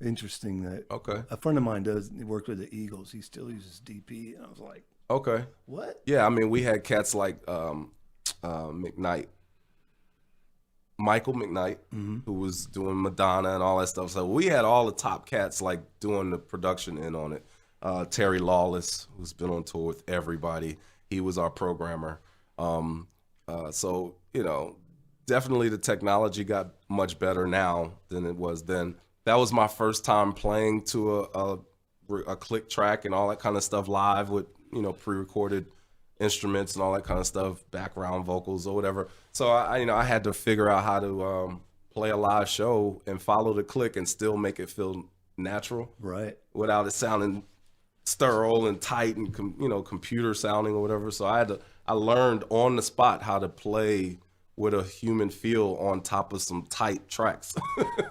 Interesting that. Okay. A friend of mine worked with the Eagles. He still uses DP, and I was like, okay. what? Yeah, I mean, we had cats like Michael McKnight, who was doing Madonna and all that stuff. So we had all the top cats like doing the production in on it. Terry Lawless, who's been on tour with everybody, he was our programmer. So, you know, definitely the technology got much better now than it was then. That was my first time playing to a click track and all that kind of stuff live with, you know, pre-recorded instruments and all that kind of stuff, background vocals or whatever. So I had to figure out how to play a live show and follow the click and still make it feel natural, Right. without it sounding sterile and tight and computer sounding or whatever. So I learned on the spot how to play with a human feel on top of some tight tracks.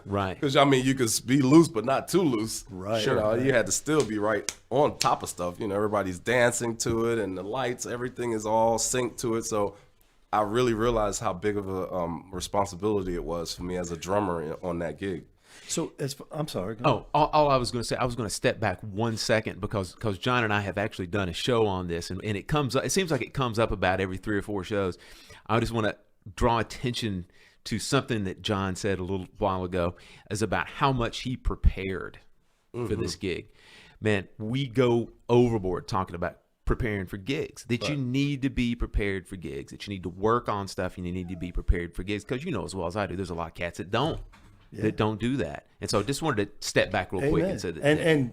Right. Because I mean, you could be loose, but not too loose. Right. You know, you had to still be right on top of stuff. You know, everybody's dancing to it, and the lights, everything is all synced to it. So I really realized how big of a responsibility it was for me as a drummer on that gig. So I'm sorry. All I was going to say, I was going to step back 1 second because John and I have actually done a show on this, and it comes up. It seems like it comes up about every 3 or 4 shows. I just want to draw attention to something that John said a little while ago, is about how much he prepared for this gig. Man, we go overboard talking about preparing for gigs, that you need to be prepared for gigs, that you need to work on stuff, and you need to be prepared for gigs, because you know as well as I do, there's a lot of cats that don't do that. And so I just wanted to step back real quick and say that. And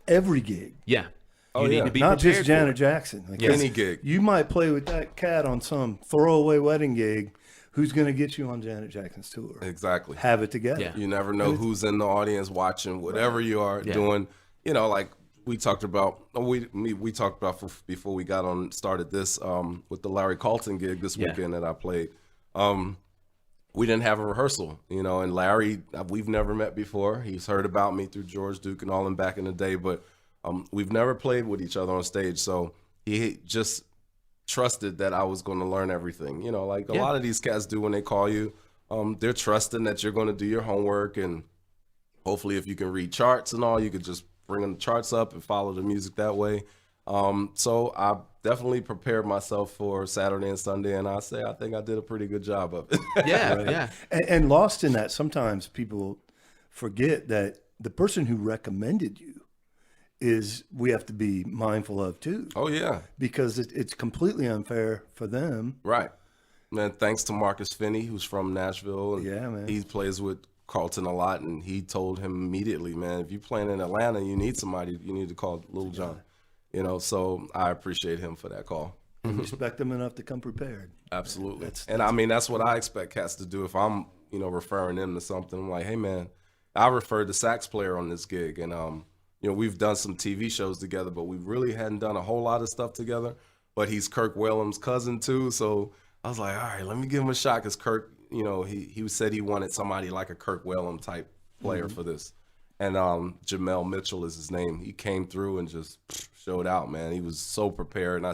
every gig. Yeah. You need to be not prepared just for Janet it. Jackson. Like Any gig. You might play with that cat on some throwaway wedding gig. Who's going to get you on Janet Jackson's tour? Exactly. Have it together. Yeah. You never know who's in the audience watching, whatever you are doing. You know, like we talked about, we talked about before we got on, started this with the Larry Carlton gig this weekend that I played. We didn't have a rehearsal, you know, and Larry, we've never met before. He's heard about me through George Duke and all them back in the day, but we've never played with each other on stage. So he just trusted that I was going to learn everything, you know, like a lot of these cats do when they call you. They're trusting that you're going to do your homework, and hopefully if you can read charts and all, you could just bring the charts up and follow the music that way. So I definitely prepared myself for Saturday and Sunday, and I think I did a pretty good job of it. Yeah. And lost in that, sometimes people forget that the person who recommended you we have to be mindful of too. Oh yeah. Because it's completely unfair for them. Right. man, thanks to Marcus Finney, who's from Nashville. And Yeah, man. he plays with Carlton a lot, and he told him immediately, man, if you're playing in Atlanta, you need somebody, you need to call Lil John. You know, so I appreciate him for that call. Respect them enough to come prepared. Absolutely. And I mean, that's what I expect cats to do. If I'm, referring them to something, I'm like, hey, man, I referred the sax player on this gig. And, we've done some TV shows together, but we really hadn't done a whole lot of stuff together. But he's Kirk Whalum's cousin, too. So I was like, all right, let me give him a shot, because Kirk, he said he wanted somebody like a Kirk Whalum type player for this. And Jamel Mitchell is his name. He came through and just showed out, man. He was so prepared. And I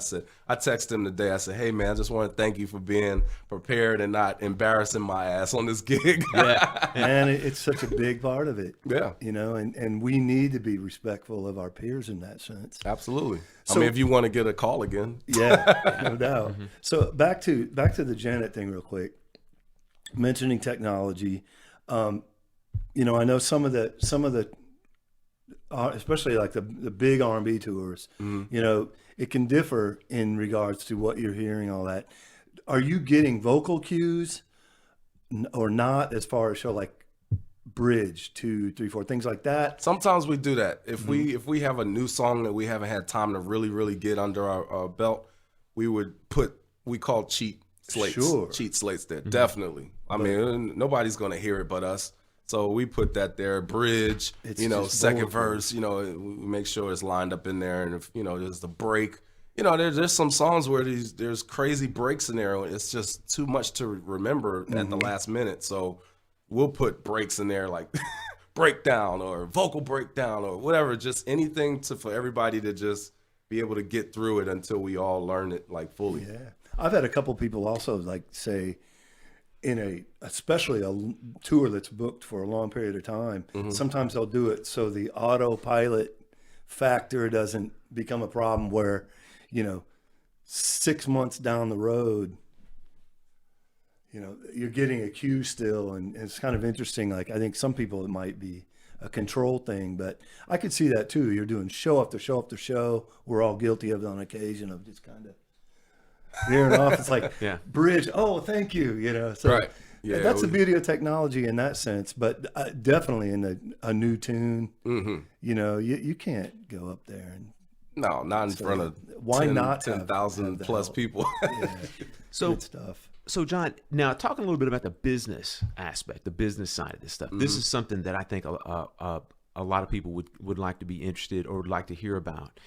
texted him today. I said, hey, man, I just want to thank you for being prepared and not embarrassing my ass on this gig. Yeah. Man, it's such a big part of it. Yeah. And we need to be respectful of our peers in that sense. Absolutely. So- I mean, if you want to get a call again. Yeah, no doubt. So back to the Janet thing real quick. Mentioning technology, I know some of the especially like the big R&B tours, it can differ in regards to what you're hearing, all that. Are you getting vocal cues or not, as far as show like bridge 2, 3, 4, things like that? Sometimes we do that. If we have a new song that we haven't had time to really, really get under our belt, we call cheat slates. Sure. Cheat slates there, definitely. I mean, nobody's going to hear it but us. So we put that there, bridge, second verse, we make sure it's lined up in there. And if, there's the break, there's some songs where there's crazy breaks in there. It's just too much to remember at the last minute. So we'll put breaks in there, like breakdown or vocal breakdown or whatever, just anything for everybody to just be able to get through it until we all learn it like fully. Yeah. I've had a couple people also like say, especially a tour that's booked for a long period of time, sometimes they'll do it so the autopilot factor doesn't become a problem where, 6 months down the road, you're getting a cue still. And it's kind of interesting. Like, I think some people, it might be a control thing, but I could see that too. You're doing show after show after show. We're all guilty of it on occasion of just kind of veering off. It's like bridge. Oh, thank you. So right. Yeah, that's the beauty of technology in that sense. But definitely in a new tune, you can't go up there and not in front of why not 10,000 plus people. Yeah. So good stuff. So, John, now talking a little bit about the business aspect, the business side of this stuff. This is something that I think a lot of people would like to be interested or would like to hear about.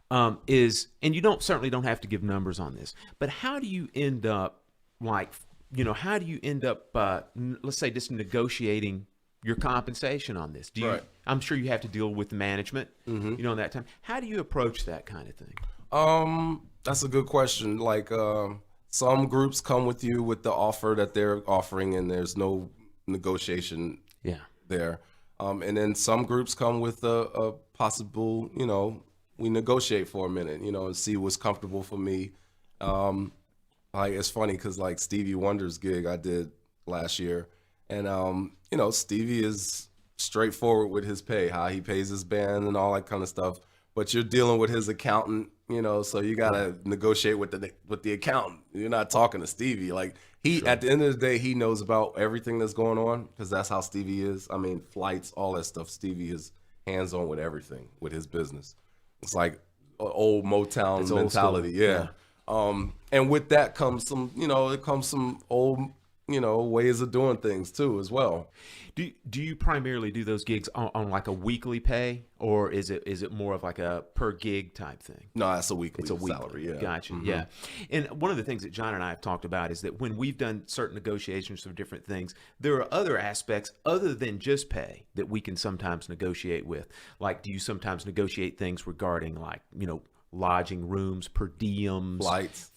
And you certainly don't have to give numbers on this, but how do you end up let's say just negotiating your compensation on this? Right. I'm sure you have to deal with management, in that time. How do you approach that kind of thing? That's a good question. Like, some groups come with you with the offer that they're offering and there's no negotiation there. And then some groups come with a possible, we negotiate for a minute, and see what's comfortable for me. Like, it's funny because like Stevie Wonder's gig I did last year, and Stevie is straightforward with his pay, how he pays his band and all that kind of stuff. But you're dealing with his accountant, so you gotta negotiate with the accountant. You're not talking to Stevie. Like at the end of the day, he knows about everything that's going on because that's how Stevie is. I mean, flights, all that stuff. Stevie is hands on with everything with his business. It's like old Motown mentality, yeah. And with that comes some, some old, ways of doing things too, as well. Do you primarily do those gigs on like a weekly pay, or is it more of like a per gig type thing? No, that's a weekly. It's a weekly salary. Yeah. Gotcha. Yeah. And one of the things that John and I have talked about is that when we've done certain negotiations of different things, there are other aspects other than just pay that we can sometimes negotiate with. Like, do you sometimes negotiate things regarding like, lodging rooms, per diems, flights,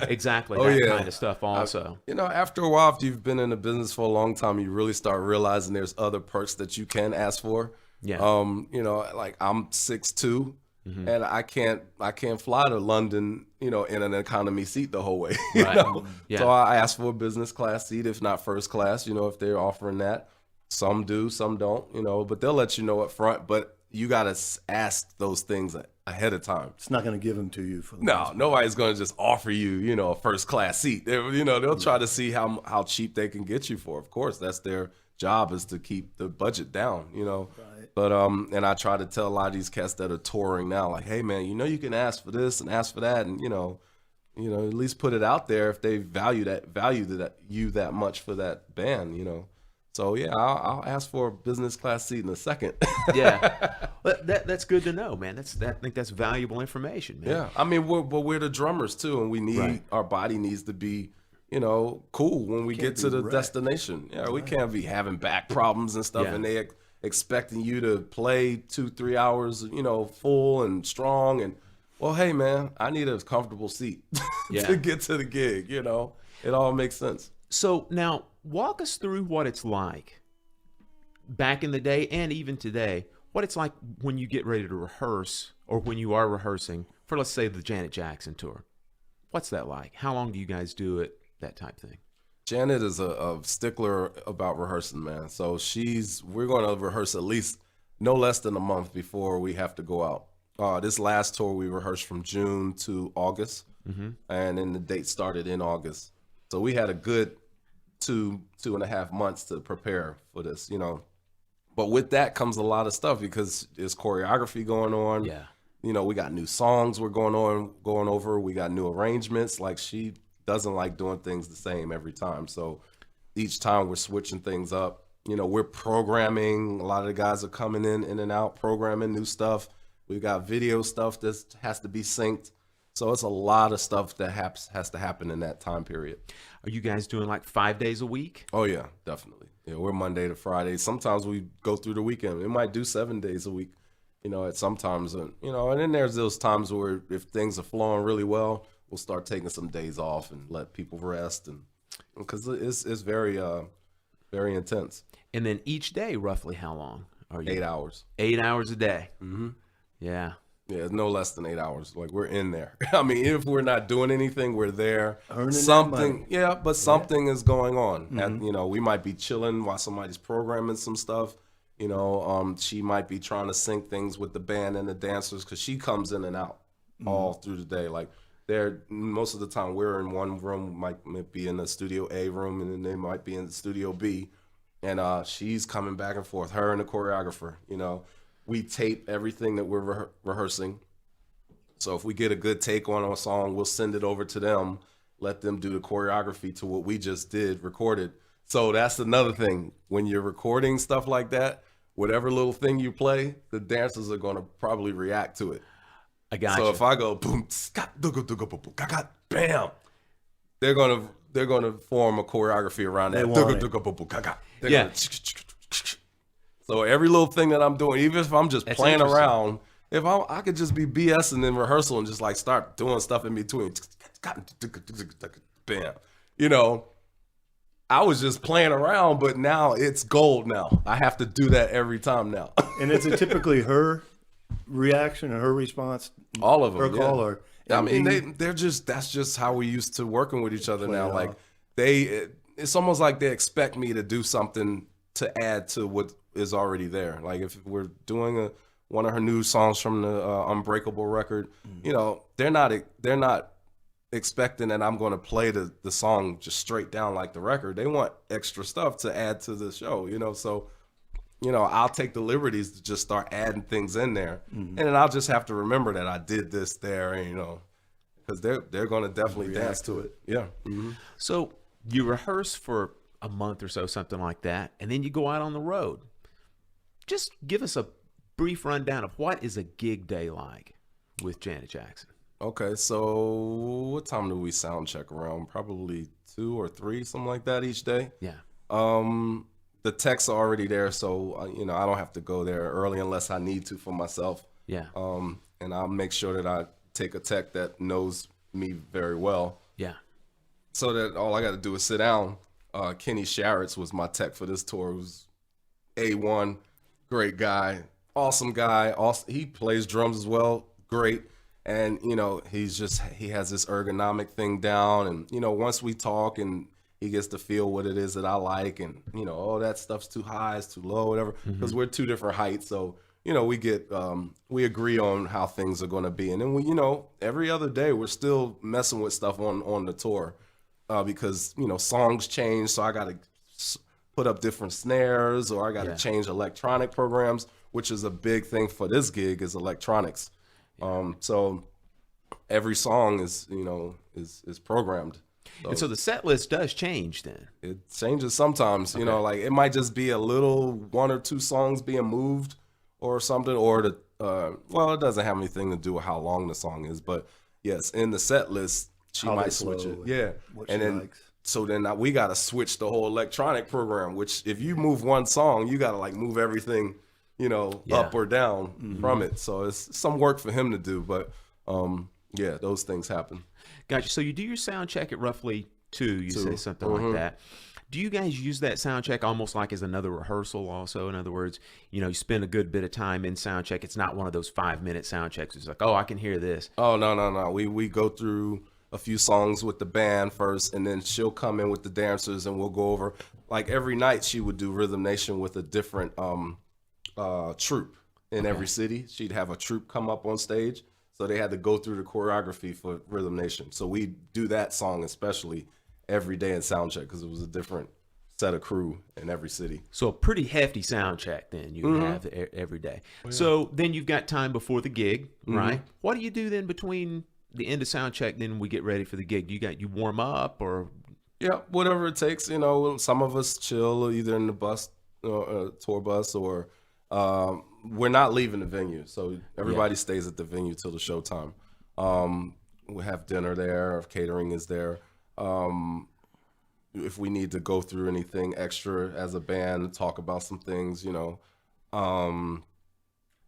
exactly, kind of stuff also. After a while, if you've been in the business for a long time, you really start realizing there's other perks that you can ask for. Yeah. Like I'm 6'2", and I can't fly to London, in an economy seat the whole way. Yeah. So I ask for a business class seat, if not first class, if they're offering that. Some do, some don't, but they'll let you know up front. But you got to ask those things ahead of time. It's not going to give them to you for the No, nobody's going to just offer you, a first class seat. They'll try to see how cheap they can get you for. Of course, that's their job, is to keep the budget down, Right. But and I try to tell a lot of these cats that are touring now, like, hey man, you can ask for this and ask for that, and at least put it out there if they value you that much for that band, So yeah, I'll ask for a business class seat in a second. Yeah, but that's good to know, man. I think that's valuable information, man. Yeah, I mean, we're the drummers too, and we need our body needs to be, cool when we get to the destination. Yeah, we can't be having back problems and stuff, and they expecting you to play 2-3 hours, full and strong. And well, hey man, I need a comfortable seat to get to the gig. It all makes sense. So now, walk us through what it's like back in the day and even today, what it's like when you get ready to rehearse or when you are rehearsing for, let's say, the Janet Jackson tour. What's that like? How long do you guys do it? That type thing. Janet is a stickler about rehearsing, man. So we're going to rehearse at least no less than a month before we have to go out. This last tour, we rehearsed from June to August, and then the date started in August. So we had a good 2.5 months to prepare for this, But with that comes a lot of stuff because there's choreography going on. Yeah. We got new songs we're going over. We got new arrangements. Like, she doesn't like doing things the same every time. So each time we're switching things up. We're programming. A lot of the guys are coming in and out, programming new stuff. We've got video stuff that has to be synced. So it's a lot of stuff that has to happen in that time period. Are you guys doing like 5 days a week? Oh, yeah, definitely. Yeah, we're Monday to Friday. Sometimes we go through the weekend. We might do 7 days a week, at sometimes. And then there's those times where if things are flowing really well, we'll start taking some days off and let people rest. And because it's very, very intense. And then each day, roughly how long are you? 8 hours. 8 hours a day. Mm-hmm. Yeah. Yeah, no less than 8 hours. Like, we're in there. I mean, if we're not doing anything, we're there. Earning something, but something is going on. Mm-hmm. And, we might be chilling while somebody's programming some stuff. She might be trying to sync things with the band and the dancers because she comes in and out all through the day. Like, most of the time we're in one room, might be in the studio A room, and then they might be in the studio B, and she's coming back and forth. Her and the choreographer. We tape everything that we're rehearsing. So if we get a good take on a song, we'll send it over to them, let them do the choreography to what we just recorded. So that's another thing. When you're recording stuff like that, whatever little thing you play, the dancers are going to probably react to it. I got So you. if I go boom, bam, they're gonna form a choreography around that. Yeah. So every little thing that I'm doing, even if I'm just playing around, if I could just be BSing in rehearsal and just like start doing stuff in between, bam, I was just playing around, but now it's gold. Now I have to do that every time now. And is it typically her reaction or her response? All of them. Her call or? I mean, that's just how we used to working with each other now. Like it's almost like they expect me to do something to add to what is already there. Like if we're doing one of her new songs from the Unbreakable record, they're not expecting that I'm going to play the song just straight down like the record. They want extra stuff to add to the show, So, I'll take the liberties to just start adding things in there, and then I'll just have to remember that I did this there, and because they're going to definitely dance to it. Yeah. Mm-hmm. So you rehearse for a month or so, something like that, and then you go out on the road. Just give us a brief rundown of what is a gig day like with Janet Jackson. Okay, so what time do we sound check around? Probably 2 or 3, something like that each day. Yeah. The techs are already there, so I don't have to go there early unless I need to for myself. Yeah. And I'll make sure that I take a tech that knows me very well. Yeah. So that all I got to do is sit down. Kenny Sharretts was my tech for this tour. He was A1, great guy, awesome guy. He plays drums as well, great. And, he has this ergonomic thing down. And, once we talk and he gets to feel what it is that I like and, that stuff's too high, it's too low, whatever. Because we're 2 different heights. So, we get we agree on how things are going to be, and then we, every other day we're still messing with stuff on the tour because songs change, so I got to put up different snares, or I got to change electronic programs, which is a big thing for this gig is electronics. So every song is is programmed. And so the set list does change then. It changes sometimes, like it might just be a little 1 or 2 songs being moved or something, or it doesn't have anything to do with how long the song is, but yes, in the set list, she might switch it. Yeah. And then, so then we got to switch the whole electronic program, which if you move one song, you got to like move everything, up or down from it. So it's some work for him to do, but those things happen. Gotcha. So you do your sound check at roughly 2, say something like that. Do you guys use that sound check almost like as another rehearsal also? In other words, you spend a good bit of time in sound check. It's not one of those 5-minute sound checks. It's like, oh, I can hear this. Oh, no. We go through a few songs with the band first, and then she'll come in with the dancers, and we'll go over. Like every night she would do Rhythm Nation with a different troupe in every city. She'd have a troupe come up on stage. So they had to go through the choreography for Rhythm Nation. So we do that song especially every day in sound check because it was a different set of crew in every city. So a pretty hefty sound check then you have every day. Oh, yeah. So then you've got time before the gig, right? What do you do then between the end of sound check, then we get ready for the gig? You warm up or? Yeah, whatever it takes. Some of us chill either in the bus, tour bus, or we're not leaving the venue. So everybody stays at the venue till the show time. We have dinner there, if catering is there. If we need to go through anything extra as a band, talk about some things,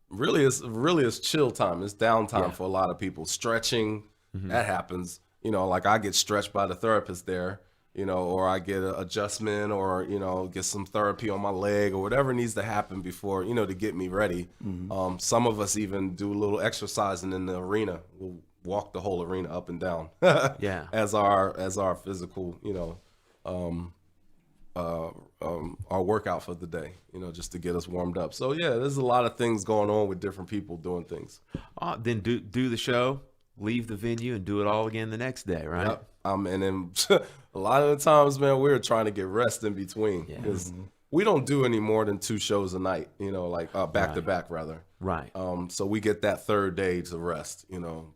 really it's chill time. It's downtime for a lot of people. Stretching, that happens. Like I get stretched by the therapist there, or I get an adjustment, or, get some therapy on my leg, or whatever needs to happen before, to get me ready. Some of us even do a little exercising in the arena. We'll walk the whole arena up and down as our physical, our workout for the day, just to get us warmed up. So there's a lot of things going on with different people doing things. Then do the show, leave the venue, and do it all again the next day, right? Yep. And then a lot of the times, man, we're trying to get rest in between because we don't do any more than 2 shows a night, like back to back rather. Right. So we get that third day to rest,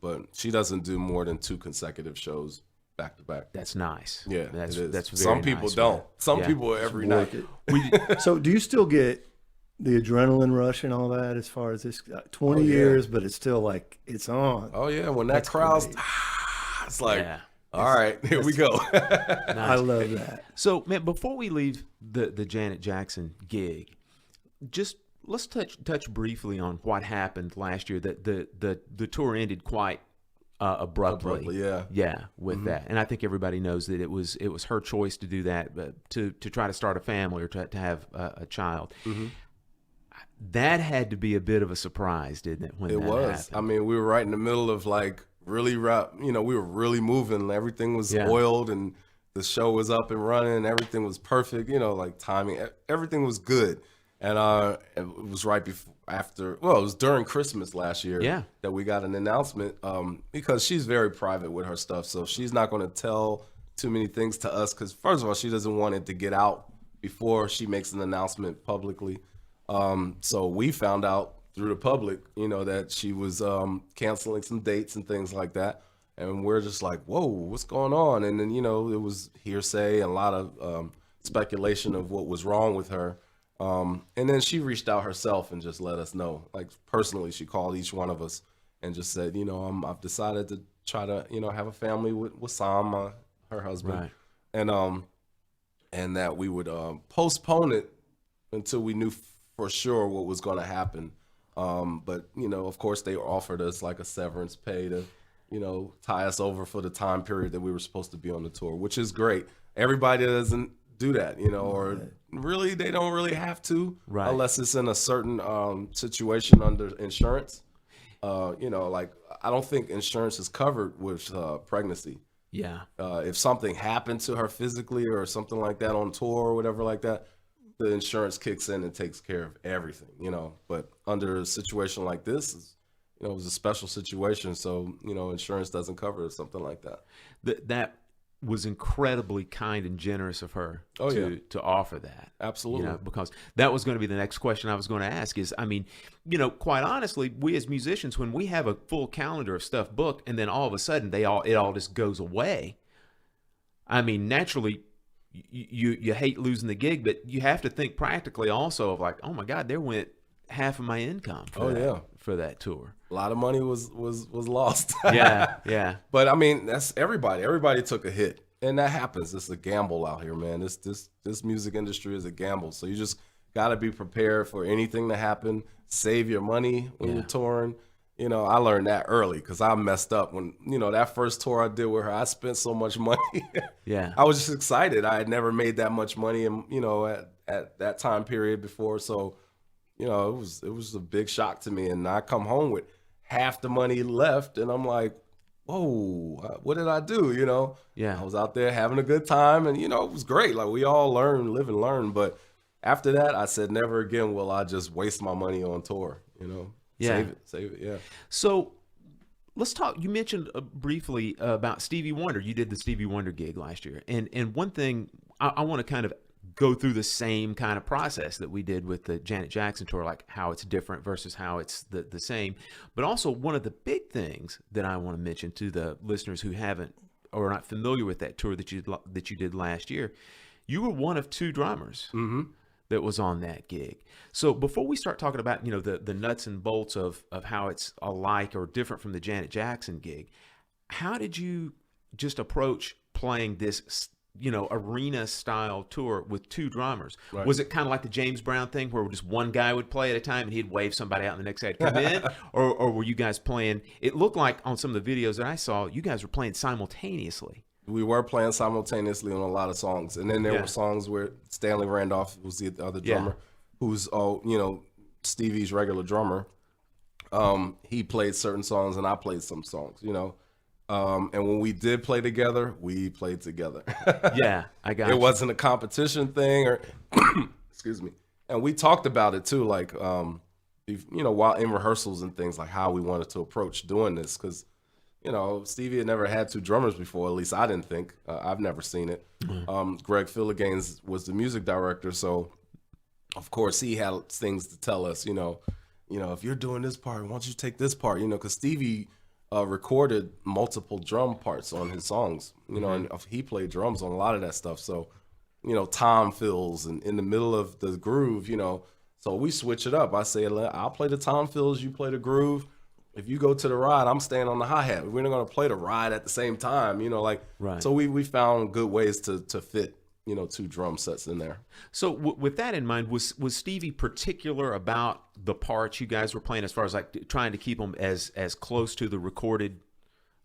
but she doesn't do more than 2 consecutive shows back to back. That's nice. Yeah, that's it is. That's very Some people nice, don't. man. Some people are every night. So do you still get the adrenaline rush and all that as far as this 20 years, but it's still like it's on? Oh yeah, when that crowd's it's like all right, here we go. Nice. I love that. So, man, before we leave the Janet Jackson gig, just let's touch briefly on what happened last year. That the tour ended quite abruptly. With that, and I think everybody knows that it was her choice to do that, but to try to start a family or to have a child. That had to be a bit of a surprise, didn't it? When it was. happened? I mean, we were right in the middle of like really we were really moving. Everything was oiled, and the show was up and running. Everything was perfect. Like timing, everything was good. And it was right after. Well, it was during Christmas last year that we got an announcement. Because she's very private with her stuff, so she's not going to tell too many things to us. Because first of all, she doesn't want it to get out before she makes an announcement publicly. So we found out through the public, that she was canceling some dates and things like that. And we're just like, whoa, what's going on? And then, it was hearsay and a lot of speculation of what was wrong with her. And then she reached out herself and just let us know. Like personally, she called each one of us and just said, I've decided to try to, have a family with Sam, her husband. Right. And that we would postpone it until we knew for sure what was going to happen. But, of course, they offered us like a severance pay to, tie us over for the time period that we were supposed to be on the tour, which is great. Everybody doesn't do that, or really they don't really have to unless it's in a certain situation under insurance. Like I don't think insurance is covered with pregnancy. Yeah. If something happened to her physically or something like that on tour or whatever like that, the insurance kicks in and takes care of everything, But under a situation like this, it was a special situation, so insurance doesn't cover something like that. That was incredibly kind and generous of her to offer that. Absolutely. Because that was going to be the next question I was going to ask is, I mean, quite honestly, we as musicians, when we have a full calendar of stuff booked and then all of a sudden it all just goes away, I mean, naturally you hate losing the gig, but you have to think practically also of like, oh my God, there went half of my income for that tour. A lot of money was lost. Yeah. But I mean, that's everybody. Everybody took a hit, and that happens. It's a gamble out here, man. This music industry is a gamble. So you just got to be prepared for anything to happen. Save your money when you're touring. I learned that early because I messed up when that first tour I did with her. I spent so much money. Yeah, I was just excited. I had never made that much money, at that time period before. So it was a big shock to me, and I come home with half the money left, and I'm like, whoa, what did I do? I was out there having a good time, and it was great. Like, we all live and learn. But after that, I said, never again will I just waste my money on tour. Save it. Yeah. So let's talk. You mentioned briefly about Stevie Wonder. You did the Stevie Wonder gig last year, and one thing I want to kind of go through the same kind of process that we did with the Janet Jackson tour, like how it's different versus how it's the same. But also, one of the big things that I want to mention to the listeners who haven't or are not familiar with that tour that you did last year, you were one of two drummers that was on that gig. So before we start talking about the nuts and bolts of how it's alike or different from the Janet Jackson gig, how did you just approach playing this arena style tour with two drummers? Right. Was it kind of like the James Brown thing where just one guy would play at a time and he'd wave somebody out and the next guy'd come in? Or were you guys playing, it looked like on some of the videos that I saw, you guys were playing simultaneously. We were playing simultaneously on a lot of songs. And then there were songs where Stanley Randolph was the other drummer, who's, Stevie's regular drummer. He played certain songs and I played some songs, and when we did play together, we played together. Yeah, I got it. It wasn't a competition thing or, excuse me. And we talked about it too, like, while in rehearsals and things, like how we wanted to approach doing this. Because, Stevie had never had two drummers before, at least I didn't think. I've never seen it. Greg Philliganes was the music director. So, of course, he had things to tell us, if you're doing this part, why don't you take this part? Because Stevie recorded multiple drum parts on his songs, and he played drums on a lot of that stuff. So, tom fills and in the middle of the groove, so we switch it up. I say, I'll play the tom fills, you play the groove. If you go to the ride, I'm staying on the hi-hat. We're not going to play the ride at the same time, right. So we found good ways to fit, two drum sets in there. So with that in mind, was Stevie particular about the parts you guys were playing as far as like trying to keep them as close to the recorded,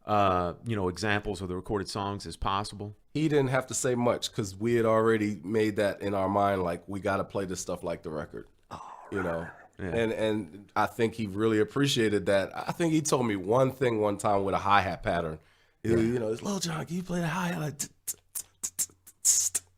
examples of the recorded songs as possible? He didn't have to say much because we had already made that in our mind, like, we got to play this stuff like the record, Yeah. And I think he really appreciated that. I think he told me one thing one time with a hi-hat pattern. It's Lil John, can you play the hi-hat like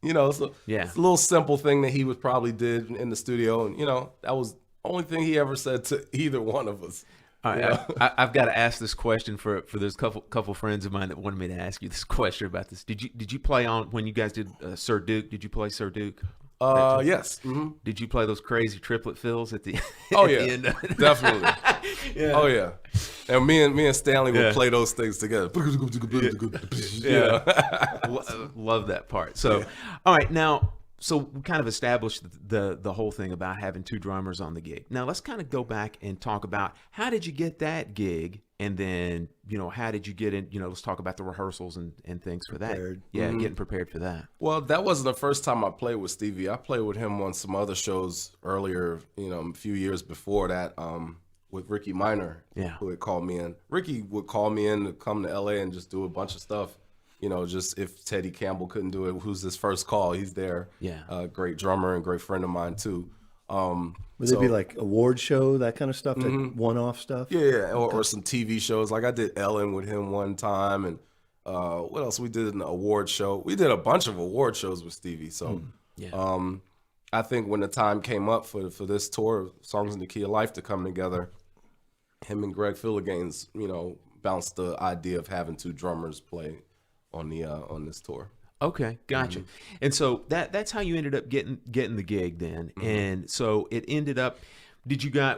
so it's a little simple thing that he would probably did in the studio, and that was the only thing he ever said to either one of us. All right, I've got to ask this question for there's a couple friends of mine that wanted me to ask you this question about this. Did you play on when you guys did Sir Duke? Did you play Sir Duke? Yes. Mm-hmm. Did you play those crazy triplet fills at the end? Definitely. Yeah. Oh yeah. And me and Stanley would play those things together. Love that part. So, all right, now, so we kind of established the whole thing about having two drummers on the gig. Now let's kind of go back and talk about how did you get that gig, and then how did you get in? Let's talk about the rehearsals and things for that. Yeah, getting prepared for that. Well, that wasn't the first time I played with Stevie. I played with him on some other shows earlier, a few years before that. With Ricky Minor, who had called me in. Ricky would call me in to come to LA and just do a bunch of stuff. Just if Teddy Campbell couldn't do it, who's his first call, he's there. Yeah. Great drummer and great friend of mine too. Would it be like award show, that kind of stuff, like one-off stuff? Yeah, or some TV shows. Like I did Ellen with him one time, and what else? We did an award show. We did a bunch of award shows with Stevie. So, I think when the time came up for this tour, Songs in the Key of Life, to come together, him and Greg Philliganes, bounced the idea of having 2 drummers play on this tour. Okay, gotcha. And so that's how you ended up getting the gig then. And so it ended up.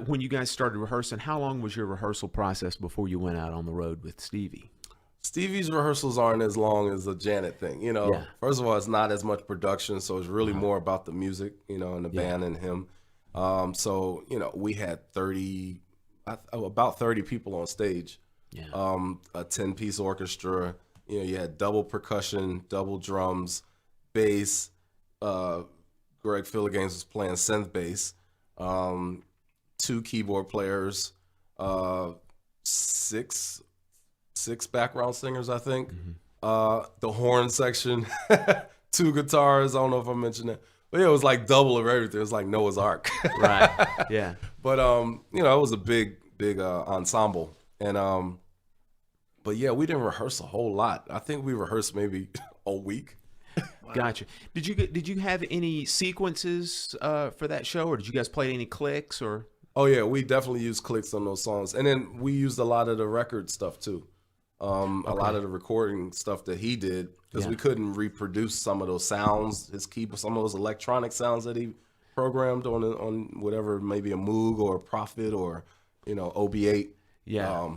When you guys started rehearsing, how long was your rehearsal process before you went out on the road with Stevie? Stevie's rehearsals aren't as long as the Janet thing. Yeah. First of all, it's not as much production, so it's really more about the music, and the band and him. So we had about 30 people on stage. Yeah. A 10-piece orchestra. You had double percussion, double drums, bass. Greg Philliganes was playing synth bass. 2 keyboard players, 6 background singers, I think. The horn section, 2 guitars. I don't know if I mentioned that, but it was like double of everything. It was like Noah's Ark. Right. Yeah. But it was a big ensemble, and but yeah, we didn't rehearse a whole lot. I think we rehearsed maybe a week. Wow. Gotcha. Did you have any sequences for that show, or did you guys play any clicks or? Oh yeah, we definitely used clicks on those songs, and then we used a lot of the record stuff too. A lot of the recording stuff that he did, because we couldn't reproduce some of those sounds, his keyboard, some of those electronic sounds that he programmed on whatever, maybe a Moog or a Prophet or OB8. Yeah.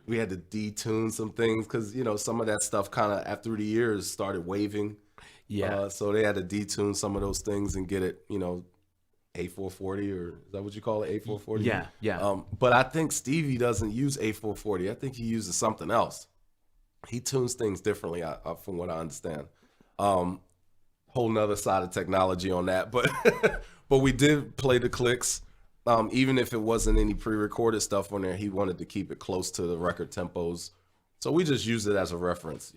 We had to detune some things because some of that stuff kind of after the years started waving. Yeah. So they had to detune some of those things and get it A440, or is that what you call it, A440? Yeah. But I think Stevie doesn't use A440. I think he uses something else. He tunes things differently, from what I understand. Whole nother side of technology on that, but but we did play the clicks. Even if it wasn't any pre-recorded stuff on there, he wanted to keep it close to the record tempos, so we just used it as a reference,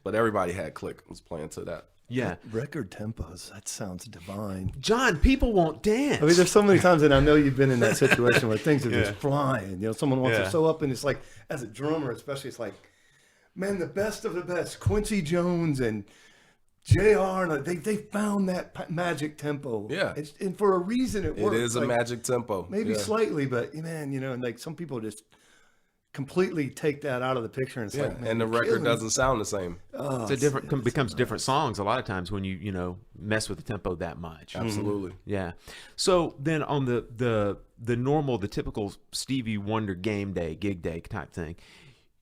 But everybody had click, was playing to that. Yeah. Record tempos. That sounds divine. John, people won't dance. I mean, there's so many times, and I know you've been in that situation where things are just flying. Someone wants to sew up, and it's like, as a drummer especially, it's like, man, the best of the best, Quincy Jones and JR, and they found that magic tempo. Yeah. And for a reason it works. It is a magic tempo. Maybe slightly, but man, and like some people just completely take that out of the picture, and it's like, man, and the record doesn't sound the same. It's a different becomes different songs a lot of times when you mess with the tempo that much. Absolutely. Yeah. So then on the normal, the typical Stevie Wonder gig day type thing,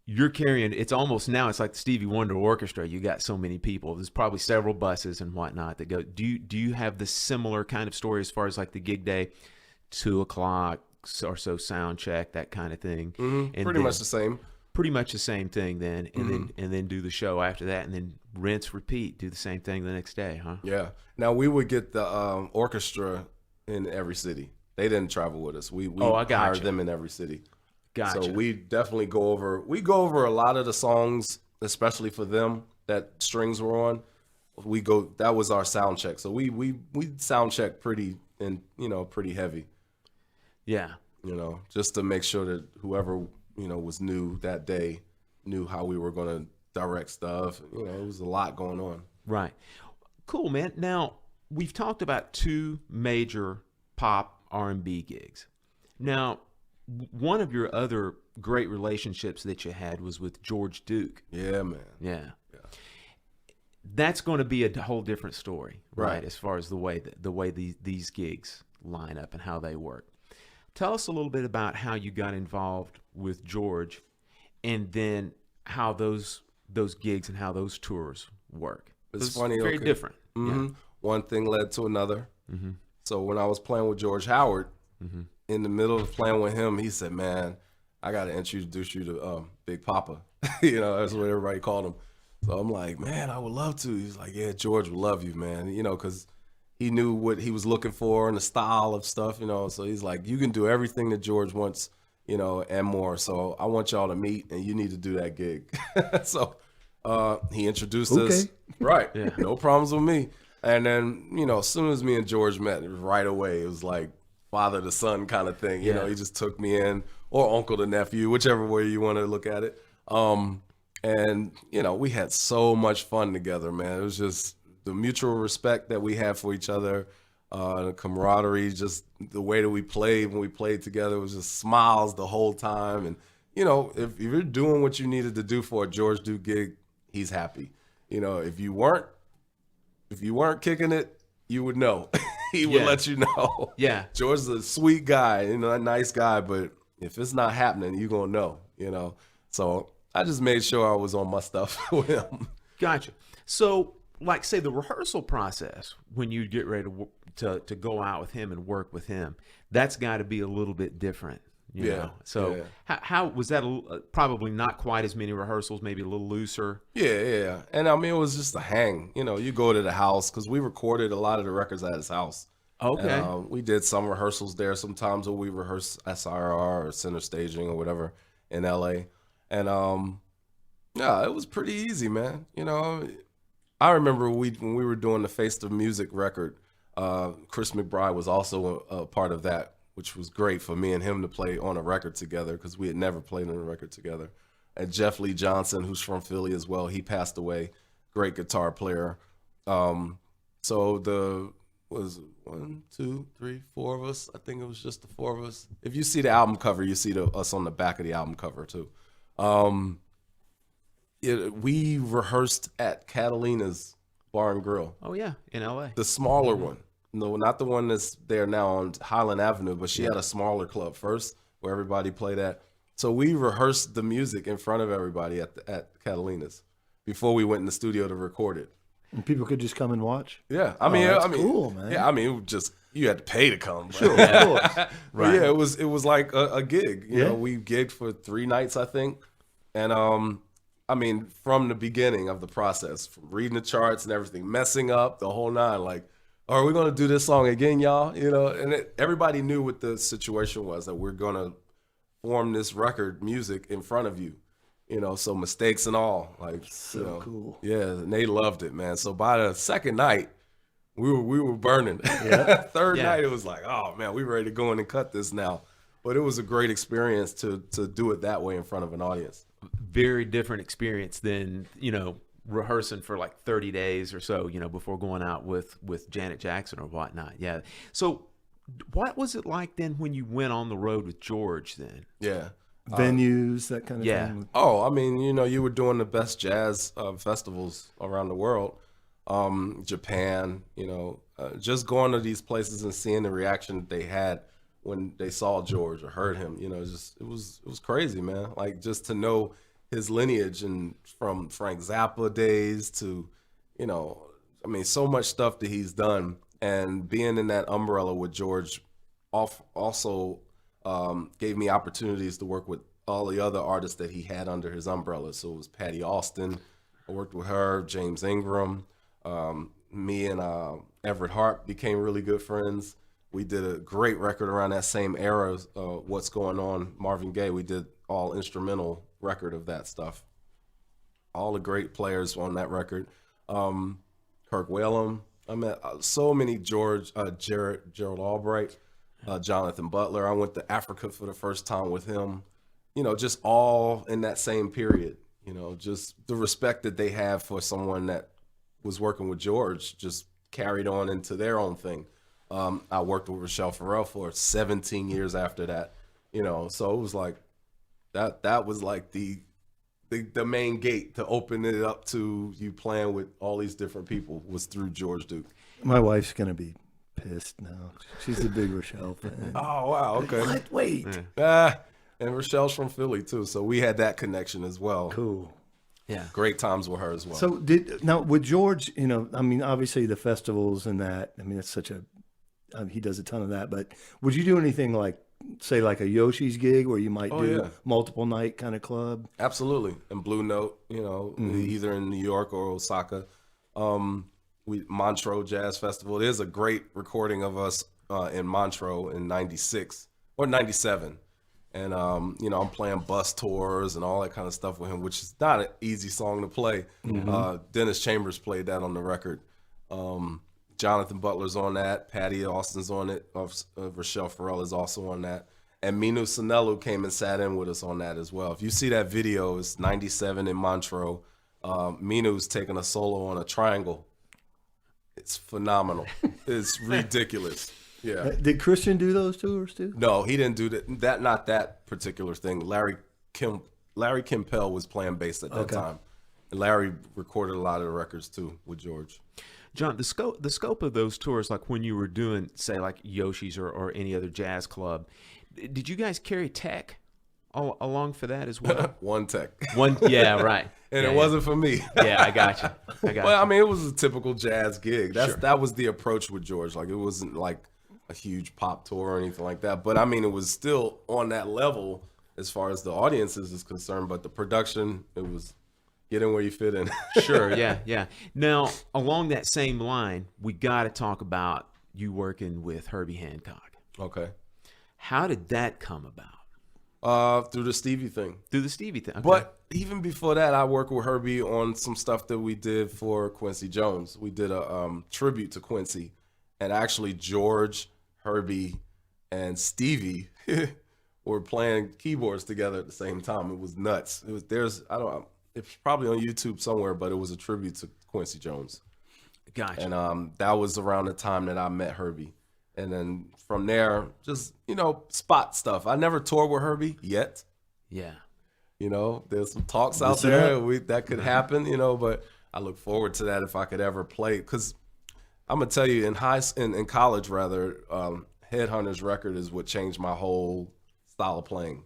you're carrying, it's like the Stevie Wonder orchestra. You got so many people. There's probably several buses and whatnot that go. Do you have the similar kind of story as far as like the gig day, 2:00 or so sound check, that kind of thing? And pretty much the same. Pretty much the same thing then, and then do the show after that, and then rinse, repeat, do the same thing the next day, huh? Yeah. Now we would get the orchestra in every city. They didn't travel with us. We hired them in every city. Gotcha. So we definitely go over a lot of the songs, especially for them that strings were on. That was our sound check. So we sound check pretty heavy. Yeah. Just to make sure that whoever, was new that day knew how we were going to direct stuff. It was a lot going on. Right. Cool, man. Now, we've talked about 2 major pop R&B gigs. Now, one of your other great relationships that you had was with George Duke. Yeah, man. Yeah. That's going to be a whole different story, right? As far as the way these gigs line up and how they work. Tell us a little bit about how you got involved with George, and then how those gigs and how those tours work. It's funny. Very different. Mm-hmm. Yeah. One thing led to another. Mm-hmm. So when I was playing with George Howard, in the middle of playing with him, he said, "Man, I got to introduce you to Big Papa." That's what everybody called him. So I'm like, "Man, I would love to." He's like, "Yeah, George would love you, man." Because he knew what he was looking for and the style of stuff, So he's like, "You can do everything that George wants, and more. So I want y'all to meet, and you need to do that gig." So he introduced us. Right. Yeah. No problems with me. And then, as soon as me and George met, right away, it was like father to son kind of thing. He just took me in, or uncle to nephew, whichever way you want to look at it. And, we had so much fun together, man. It was just the mutual respect that we had for each other, the camaraderie, just the way that we played when we played together was just smiles the whole time. And, you know, if you're doing what you needed to do for a George Duke gig, he's happy. You know, if you weren't kicking it, you would know. He would let you know. Yeah. George is a sweet guy, you know, a nice guy, but if it's not happening, you're going to know, you know. So I just made sure I was on my stuff with him. Gotcha. So, like, say the rehearsal process when you get ready to go out with him and work with him, that's got to be a little bit different. You know? So how was that? Probably not quite as many rehearsals, maybe a little looser. Yeah. And I mean, it was just a hang. You know, you go to the house because we recorded a lot of the records at his house. Okay. And, we did some rehearsals there. Sometimes we rehearse SIR or center staging or whatever in LA. And yeah, it was pretty easy, man. You know, I remember when we were doing the Face of Music record, Chris McBride was also a part of that, which was great for me and him to play on a record together because we had never played on a record together. And Jeff Lee Johnson, who's from Philly as well, he passed away. Great guitar player. So was 1, 2, 3, 4 of us. I think it was just the 4 of us. If you see the album cover, you see us on the back of the album cover too. We rehearsed at Catalina's Bar and Grill. Oh yeah, in LA. The smaller one. No, not the one that's there now on Highland Avenue, but she had a smaller club first where everybody played at. So we rehearsed the music in front of everybody at Catalina's before we went in the studio to record it. And people could just come and watch. Yeah, that's cool, man. Yeah, I mean, it just you had to pay to come. Sure, of course. Right. Yeah, it was like a gig. You Yeah. know, we gigged for 3 nights, I think, and I mean, from the beginning of the process, from reading the charts and everything, messing up the whole nine, like, are we going to do this song again, y'all? You know, and everybody knew what the situation was, that we're going to form this record music in front of you, you know, so mistakes and all. Like, So cool. Yeah, and they loved it, man. So by the second night, we were burning. Yeah. Third night, it was like, oh, man, we ready to go in and cut this now. But it was a great experience to do it that way in front of an audience. Very different experience than, you know, rehearsing for like 30 days or so, you know, before going out with Janet Jackson or whatnot. Yeah. So what was it like then when you went on the road with George then? Yeah. Venues, that kind of thing. Oh, I mean, you know, you were doing the best jazz festivals around the world. Japan, you know, just going to these places and seeing the reaction that they had when they saw George or heard him, you know, it was crazy, man. Like, just to know his lineage and from Frank Zappa days to, you know, I mean, so much stuff that he's done, and being in that umbrella with George also gave me opportunities to work with all the other artists that he had under his umbrella. So it was Patty Austin. I worked with her, James Ingram. Me and Everett Hart became really good friends. We did a great record around that same era, What's Going On, Marvin Gaye. We did all instrumental record of that stuff. All the great players on that record. Kirk Whalum. I met so many Gerald Albright, Jonathan Butler. I went to Africa for the first time with him. You know, just all in that same period. You know, just the respect that they have for someone that was working with George just carried on into their own thing. I worked with Rochelle Farrell for 17 years after that, you know, so it was like that was like the main gate to open it up to you playing with all these different people was through George Duke. My wife's going to be pissed now. She's a big Rochelle fan. Oh, wow. Okay. What? Wait. And Rochelle's from Philly too. So we had that connection as well. Cool. Yeah. Great times with her as well. So now with George, you know, I mean, obviously the festivals and that, I mean, it's such he does a ton of that, but would you do anything like, say, like a Yoshi's gig where you might do multiple night kind of club? Absolutely. And Blue Note, you know, either in New York or Osaka. Montreux Jazz Festival. There's a great recording of us in Montreux in 96 or 97. And, you know, I'm playing bus tours and all that kind of stuff with him, which is not an easy song to play. Dennis Chambers played that on the record. Jonathan Butler's on that. Patty Austin's on it. Rochelle Farrell is also on that. And Minu Sanelu came and sat in with us on that as well. If you see that video, it's 97 in Montreux. Minu's taking a solo on a triangle. It's phenomenal. It's ridiculous. Yeah. Did Christian do those tours too? No, he didn't do that. Not that particular thing. Larry Kimpel was playing bass at that time. And Larry recorded a lot of the records too with George. John, the scope of those tours, like when you were doing, say, like Yoshi's or any other jazz club, did you guys carry tech along for that as well? One tech. Yeah, right. And it wasn't for me. Yeah, I got you. Well, I mean, it was a typical jazz gig. That was the approach with George. Like, it wasn't like a huge pop tour or anything like that. But I mean, it was still on that level as far as the audiences is concerned. But the production, it was get in where you fit in. Sure, yeah. Now, along that same line, we got to talk about you working with Herbie Hancock. Okay. How did that come about? Through the Stevie thing. Okay. But even before that, I worked with Herbie on some stuff that we did for Quincy Jones. We did a tribute to Quincy, and actually George, Herbie, and Stevie were playing keyboards together at the same time. It was nuts. It's probably on YouTube somewhere, but it was a tribute to Quincy Jones. Gotcha. And that was around the time that I met Herbie. And then from there, just, spot stuff. I never toured with Herbie yet. Yeah. There's some talks out there that could happen, but I look forward to that if I could ever play. Because I'm going to tell you, in college, Headhunter's record is what changed my whole style of playing.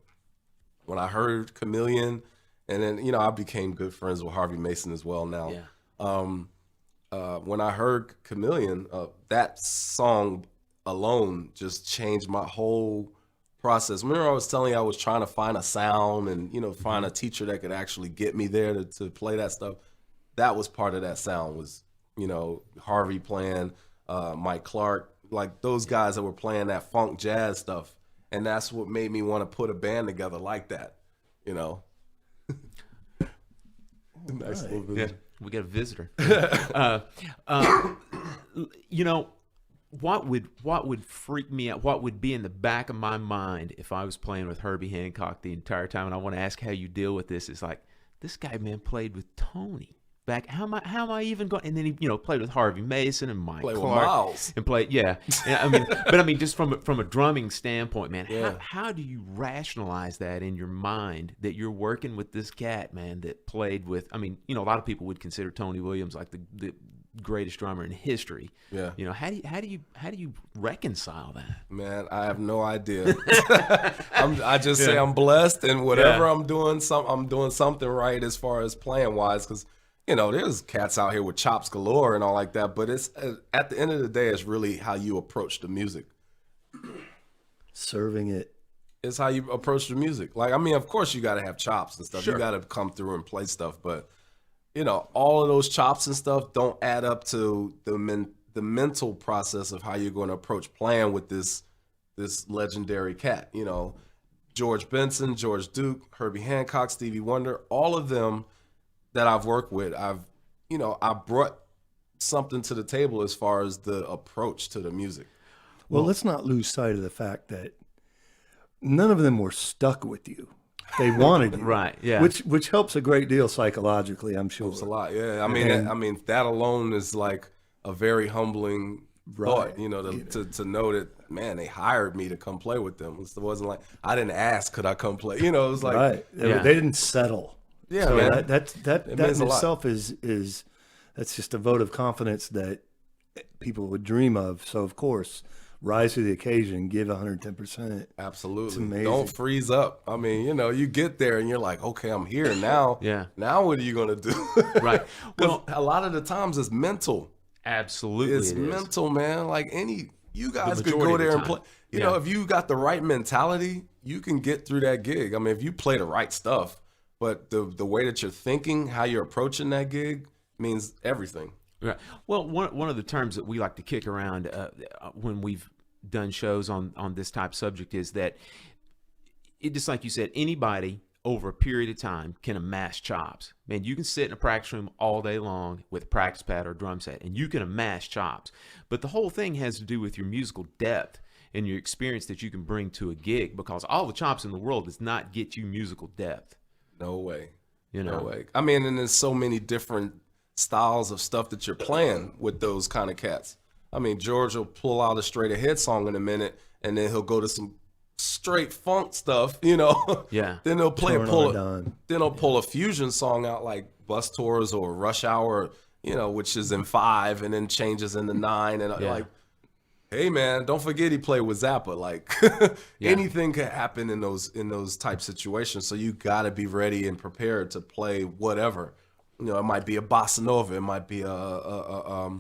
When I heard Chameleon, and then, I became good friends with Harvey Mason as well now. Yeah. When I heard Chameleon, that song alone just changed my whole process. Remember I was telling you I was trying to find a sound and, find a teacher that could actually get me there to play that stuff. That was part of that sound was, Harvey playing, Mike Clark, like those guys that were playing that funk jazz stuff. And that's what made me want to put a band together like that, Nice little visitor. Yeah, we got a visitor. What would freak me out? What would be in the back of my mind if I was playing with Herbie Hancock the entire time? And I want to ask how you deal with this. It's like, this guy, man, played with Tony back. How am I even going? And then he, played with Harvey Mason and Mike Clark. With Miles. And played, yeah. And just from a drumming standpoint, man, how do you rationalize that in your mind that you're working with this cat, man, that played with? A lot of people would consider Tony Williams like the greatest drummer in history. Yeah. How do you reconcile that? Man, I have no idea. I just say I'm blessed, and whatever I'm doing something right as far as playing wise, because there's cats out here with chops galore and all like that, but it's at the end of the day, it's really how you approach the music. Serving it. It's how you approach the music. Like, of course you got to have chops and stuff. Sure. You got to come through and play stuff, but all of those chops and stuff don't add up to the mental process of how you're going to approach playing with this legendary cat. George Benson, George Duke, Herbie Hancock, Stevie Wonder, all of them that I've worked with, I brought something to the table as far as the approach to the music. Well, let's not lose sight of the fact that none of them were stuck with you. They wanted you. Right, yeah. Which helps a great deal psychologically, I'm sure. Helps a lot, yeah. That alone is like a very humbling thought, to know that, man, they hired me to come play with them. It wasn't like, I didn't ask, could I come play? It was like. Right. They didn't settle. Yeah, so man. That in itself is that's just a vote of confidence that people would dream of. So, of course, rise to the occasion, give 110%. Absolutely. It's amazing. Don't freeze up. You get there and you're like, okay, I'm here now. Yeah. Now what are you going to do? Right. Well, a lot of the times it's mental. Absolutely. It's mental, man. Like you guys could go there and play. You know, if you got the right mentality, you can get through that gig. If you play the right stuff, but the way that you're thinking, how you're approaching that gig means everything. Right. Well, one of the terms that we like to kick around when we've done shows on this type of subject is that it, just like you said, anybody over a period of time can amass chops. Man, you can sit in a practice room all day long with a practice pad or drum set, and you can amass chops. But the whole thing has to do with your musical depth and your experience that you can bring to a gig, because all the chops in the world does not get you musical depth. No way. No way. And there's so many different styles of stuff that you're playing with those kind of cats. I mean, George will pull out a straight ahead song in a minute, and then he'll go to some straight funk stuff, you know. Yeah. Then he'll Then he'll pull a fusion song out like Bus Tours or Rush Hour, you know, which is in 5 and then changes into 9, and like, hey man, don't forget he played with Zappa. Like anything can happen in those type situations. So you got to be ready and prepared to play whatever. You know, it might be a bossa nova, it might be a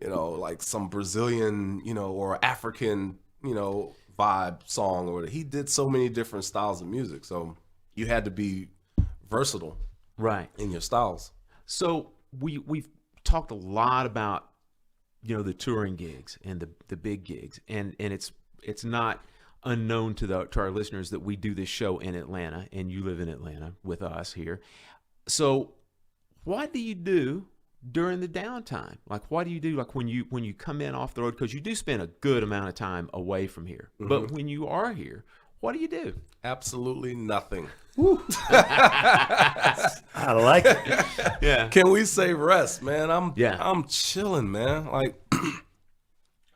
you know, like some Brazilian, you know, or African, you know, vibe song, or he did so many different styles of music. So you had to be versatile, right, in your styles. So we've talked a lot about, you know, the touring gigs and the big gigs, and it's not unknown to our listeners that we do this show in Atlanta, and you live in Atlanta with us here. So what do you do during the downtime? Like, what do you do, like when you come in off the road, because you do spend a good amount of time away from here, but when you are here, what do you do? Absolutely nothing. I like it. Yeah. Can we say rest, man? I'm chilling, man. Like,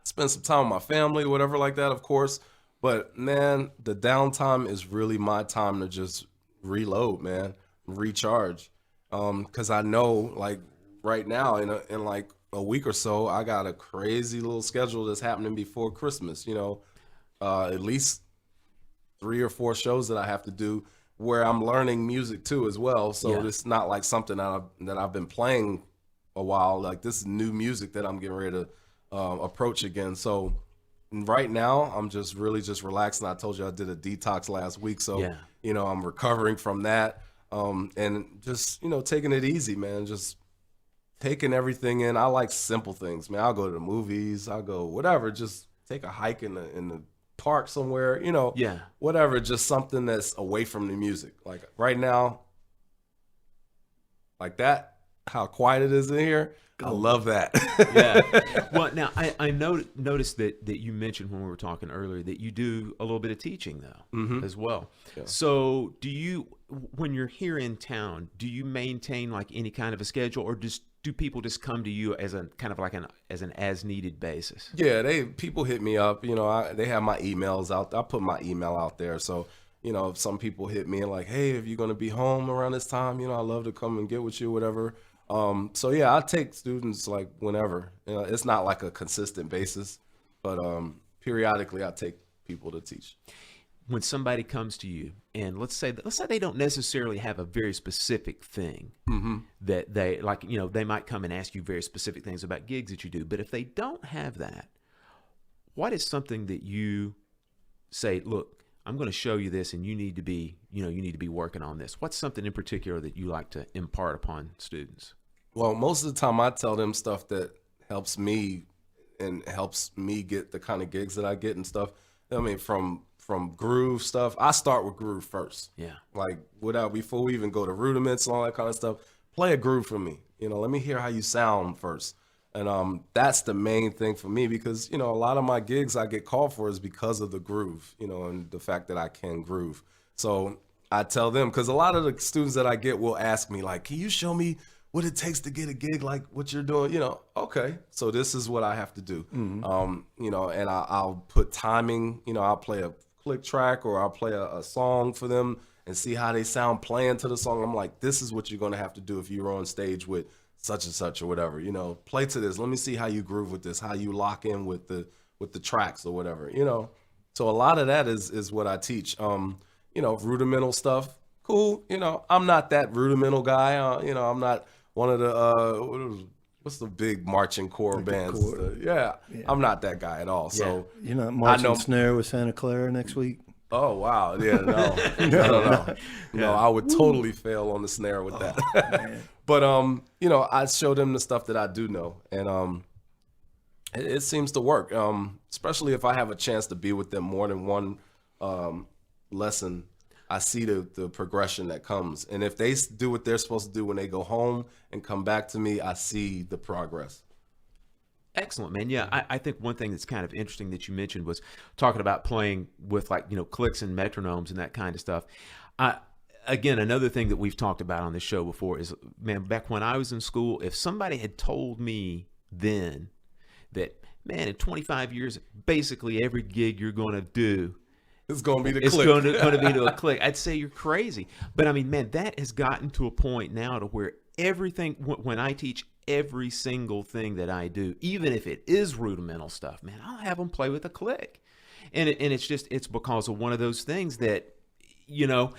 spend some time with my family, whatever like that, of course. But man, the downtime is really my time to just reload, man, recharge. Because I know, like, right now in like a week or so, I got a crazy little schedule that's happening before Christmas. You know, at least 3 or 4 shows that I have to do where I'm learning music too as well. So it's not like something that I've been playing a while. Like, this is new music that I'm getting ready to approach again. So right now I'm just really just relaxing. I told you I did a detox last week, so you know, I'm recovering from that, and just, you know, taking it easy, man. Just taking everything in. I like simple things, man. I'll go to the movies, I'll go whatever, just take a hike in the park somewhere, you know, whatever, just something that's away from the music. Like right now, like that, how quiet it is in here, I love that. Well, now I noticed that you mentioned when we were talking earlier that you do a little bit of teaching though, as well. So do you, when you're here in town, do you maintain like any kind of a schedule, or do people just come to you as a kind of like an as needed basis? Yeah, people hit me up. You know, they have my emails out. I put my email out there. So, you know, if some people hit me and like, hey, if you're gonna be home around this time, you know, I'd love to come and get with you, whatever. So yeah, I take students like whenever. You know, it's not like a consistent basis, but periodically I take people to teach. When somebody comes to you, and let's say they don't necessarily have a very specific thing that they like, you know, they might come and ask you very specific things about gigs that you do. But if they don't have that, what is something that you say, look, I'm going to show you this, and you need to be working on this? What's something in particular that you like to impart upon students? Well, most of the time I tell them stuff that helps me and helps me get the kind of gigs that I get and stuff. I mean, from groove stuff, I start with groove first. Yeah. Like, before we even go to rudiments and all that kind of stuff, play a groove for me. You know, let me hear how you sound first. And that's the main thing for me, because, you know, a lot of my gigs I get called for is because of the groove, you know, and the fact that I can groove. So I tell them, because a lot of the students that I get will ask me, like, can you show me what it takes to get a gig like what you're doing? You know, okay, so this is what I have to do. You know, and I'll put timing, you know, I'll play a click track, or I'll play a song for them and see how they sound playing to the song. I'm like, this is what you're going to have to do if you're on stage with such and such or whatever, you know, play to this. Let me see how you groove with this, how you lock in with the tracks or whatever, you know. So a lot of that is what I teach. You know, rudimental stuff, cool. You know, I'm not that rudimental guy. You know, I'm not one of the what's the big marching corps bands? I'm not that guy at all. So you're not marching snare with Santa Clara next week? Oh wow, yeah, no, no, I would totally fail on the snare with that. But you know, I show them the stuff that I do know, and it seems to work. Especially if I have a chance to be with them more than one lesson, I see the progression that comes. And if they do what they're supposed to do when they go home and come back to me, I see the progress. Excellent, man. Yeah, I think one thing that's kind of interesting that you mentioned was talking about playing with, like, you know, clicks and metronomes and that kind of stuff. again, another thing that we've talked about on this show before is, man, back when I was in school, if somebody had told me then that, man, in 25 years, basically every gig you're going to do, It's going to be the it's click. going to be to a click, I'd say you're crazy. But I mean, man, that has gotten to a point now to where everything, when I teach every single thing that I do, even if it is rudimental stuff, man, I'll have them play with a click. And it's because of one of those things that, you know,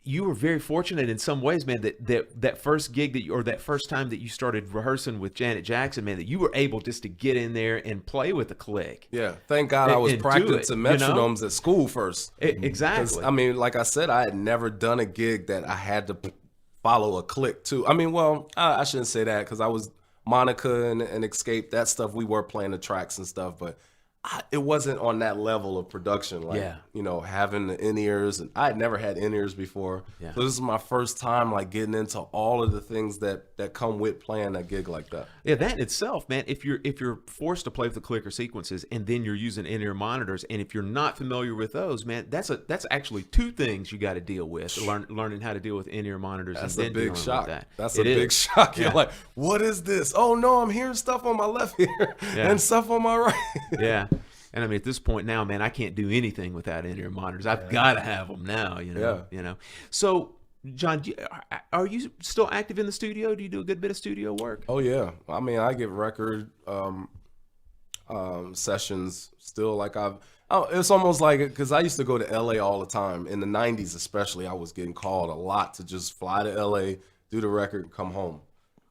you were very fortunate in some ways, man, that first gig or that first time that you started rehearsing with Janet Jackson, man, that you were able just to get in there and play with a click. Yeah, thank God I was and do practicing it, you know? metronomes at school first. 'Cause, Exactly. I mean, like I said, I had never done a gig that I had to follow a click to. I mean, well, I shouldn't say that because I was Monica and Escape, that stuff, we were playing the tracks and stuff, but it wasn't on that level of production, like, you know, having the in-ears, and I had never had in-ears before. Yeah. So this is my first time, like, getting into all of the things that come with playing a gig like that. Yeah, that in itself, man, if you're forced to play with the clicker sequences and then you're using in-ear monitors, and if you're not familiar with those, man, that's actually two things you got to deal with, learning how to deal with in-ear monitors. That's and a then big dealing shock. with that. That's a big shock. You're like, what is this? Oh no, I'm hearing stuff on my left ear and stuff on my right. Yeah. And I mean, at this point now, man, I can't do anything without in-ear monitors. I've got to have them now, you know. Yeah. You know. So, John, are you still active in the studio? Do you do a good bit of studio work? Oh yeah. I mean, I get record sessions still. Like it's almost like, because I used to go to LA all the time in the 90s, especially. I was getting called a lot to just fly to LA, do the record, and come home.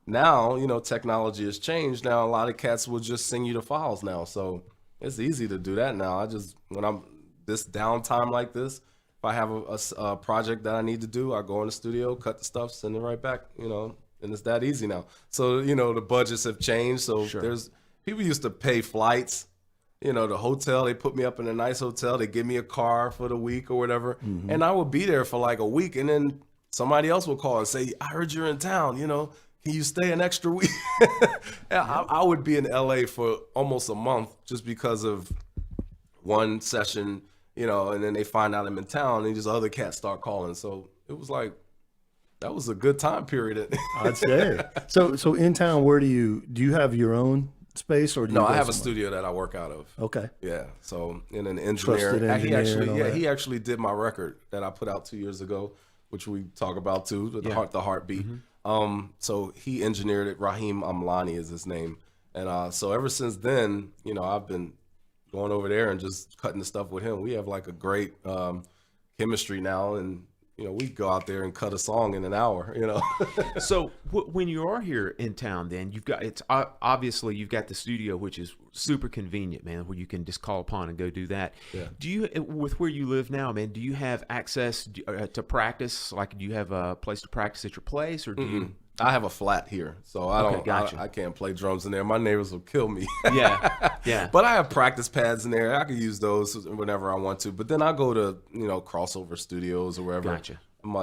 Now, you know, technology has changed. Now a lot of cats will just send you the files now, so it's easy to do that now. When I'm this downtime like this, if I have a project that I need to do, I go in the studio, cut the stuff, send it right back, you know, and it's that easy now. So, you know, the budgets have changed. So there's people used to pay flights, you know, the hotel, they put me up in a nice hotel, they give me a car for the week or whatever. Mm-hmm. And I would be there for like a week, and then somebody else would call and say, I heard you're in town, you know, can you stay an extra week? I would be in LA for almost a month just because of one session, you know, and then they find out I'm in town and just other cats start calling. So it was like, that was a good time period. I'd say. So in town, where do you have your own space, or do you No, go I have a somewhere? studio that I work out of. Okay. Yeah. So in an engineer, Trusted engineer and all that. he actually did my record that I put out 2 years ago, which we talk about too, the heartbeat. Mm-hmm. So he engineered it. Raheem Amlani is his name. And so ever since then, you know, I've been going over there and just cutting the stuff with him. We have like a great chemistry now, and you know, we go out there and cut a song in an hour, you know. So when you are here in town, then obviously you've got the studio, which is super convenient, man, where you can just call upon and go do that. Yeah. Do you, with where you live now, man, do you have access to practice? Like, do you have a place to practice at your place, or do you? I have a flat here, so I can't play drums in there. My neighbors will kill me. Yeah. But I have practice pads in there. I can use those whenever I want to. But then I go to, you know, crossover studios or wherever. Gotcha.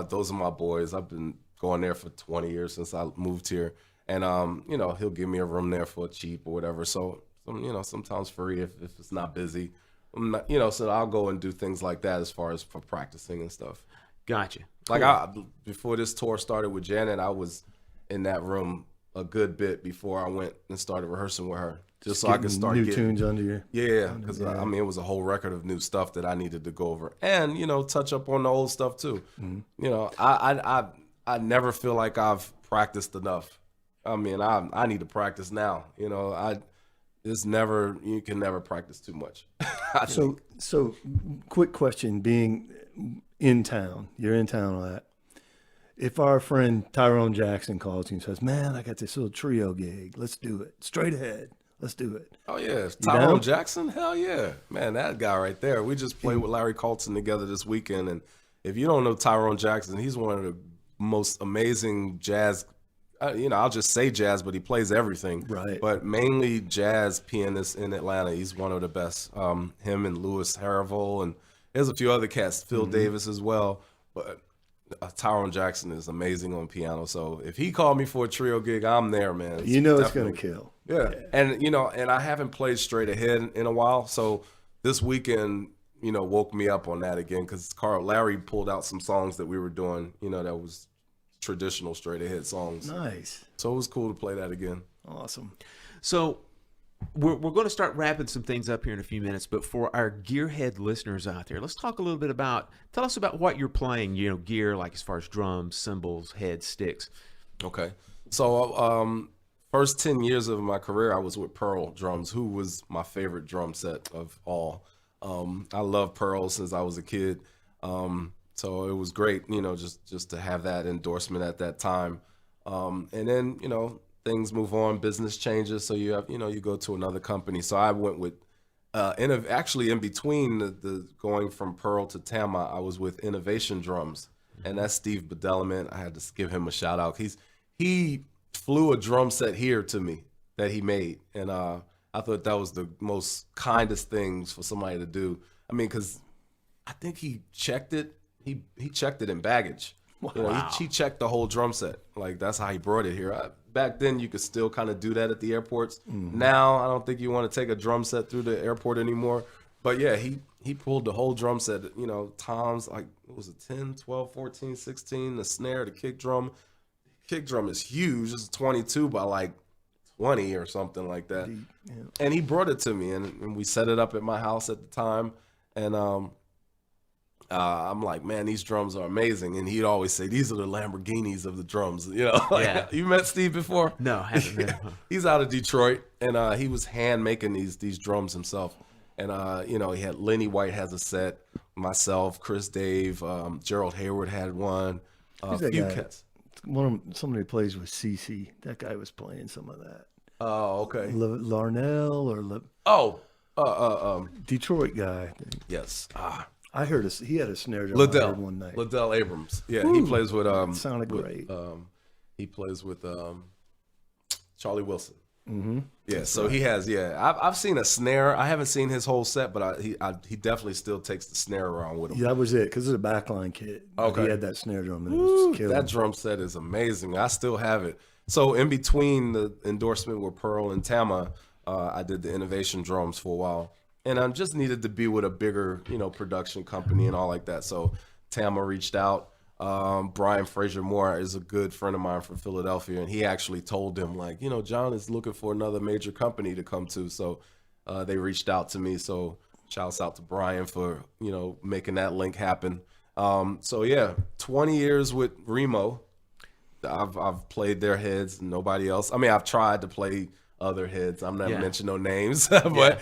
Those are my boys. I've been going there for 20 years since I moved here. And, you know, he'll give me a room there for cheap or whatever. So, you know, sometimes free if it's not busy. You know, so I'll go and do things like that as far as for practicing and stuff. Gotcha. Like before this tour started with Janet, I was in that room a good bit before I went and started rehearsing with her, just so I could start new getting tunes under your. Yeah, because I mean, it was a whole record of new stuff that I needed to go over, and you know, touch up on the old stuff too. Mm-hmm. You know, I never feel like I've practiced enough. I mean, I need to practice now. You know, you can never practice too much. So quick question: being in town, you're in town, all that. If our friend Tyrone Jackson calls you and says, "Man, I got this little trio gig. Let's do it. Straight ahead. Let's do it." Oh yeah, Tyrone Jackson. Hell yeah, man, that guy right there. We just played with Larry Colton together this weekend, and if you don't know Tyrone Jackson, he's one of the most amazing jazz. You know, I'll just say jazz, but he plays everything. Right. But mainly jazz pianists in Atlanta. He's one of the best. Him and Louis Harivel, and there's a few other cats, Phil Davis as well. But Tyrone Jackson is amazing on piano. So if he called me for a trio gig, I'm there, man. You know, it's going to kill. Yeah. And, you know, and I haven't played straight ahead in a while. So this weekend, woke me up on that again because Larry pulled out some songs that we were doing, that was traditional straight ahead songs. Nice. So it was cool to play that again. Awesome. So we're going to start wrapping some things up here in a few minutes, but for our gearhead listeners out there, let's talk a little bit tell us about what you're playing, gear, like as far as drums, cymbals, heads, sticks. Okay. So first 10 years of my career, I was with Pearl Drums, who was my favorite drum set of all. I love Pearl since I was a kid. So it was great, just to have that endorsement at that time. And then, things move on, business changes. So you have, you go to another company. So I went with, actually in between the going from Pearl to Tama, I was with Innovation Drums, and that's Steve Bedelement. I had to give him a shout out. He flew a drum set here to me that he made. And, I thought that was the most kindest things for somebody to do. I mean, cause I think he checked it. He checked it in baggage. Wow. He checked the whole drum set. Like that's how he brought it here. Back then, you could still kind of do that at the airports. Mm-hmm. Now, I don't think you want to take a drum set through the airport anymore. But yeah, he pulled the whole drum set. Toms, like, what was it, 10, 12, 14, 16, the snare, the kick drum. Kick drum is huge. It's 22 by like 20 or something like that. Yeah. And he brought it to me, and we set it up at my house at the time. And I'm like, man, these drums are amazing. And he'd always say, these are the Lamborghinis of the drums. Yeah. You met Steve before? No, I haven't met him. He's out of Detroit, and he was hand making these drums himself. And he had Lenny White has a set, myself, Chris Dave, Gerald Hayward had one. Who's that few guy? cats. Somebody plays with CC. That guy was playing some of that. Oh, okay. Larnell Detroit guy. I think. Yes. I heard he had a snare drum Liddell one night. Liddell Abrams. Yeah, Ooh, he plays with sounded great. He plays with Charlie Wilson. Mm-hmm. Yeah, That's so right. he has. Yeah, I've seen a snare. I haven't seen his whole set, but he definitely still takes the snare around with him. Yeah, that was it because it's a backline kit. Okay. He had that snare drum and it was killing. That drum set is amazing. I still have it. So in between the endorsement with Pearl and Tama, I did the Innovation Drums for a while, and I just needed to be with a bigger, production company and all like that. So Tama reached out. Brian Fraser Moore is a good friend of mine from Philadelphia, and he actually told them, like, John is looking for another major company to come to. So they reached out to me. So shouts out to Brian for, making that link happen. So yeah, 20 years with Remo. I've played their heads, nobody else. I mean, I've tried to play other heads. I'm not mentioning no names, but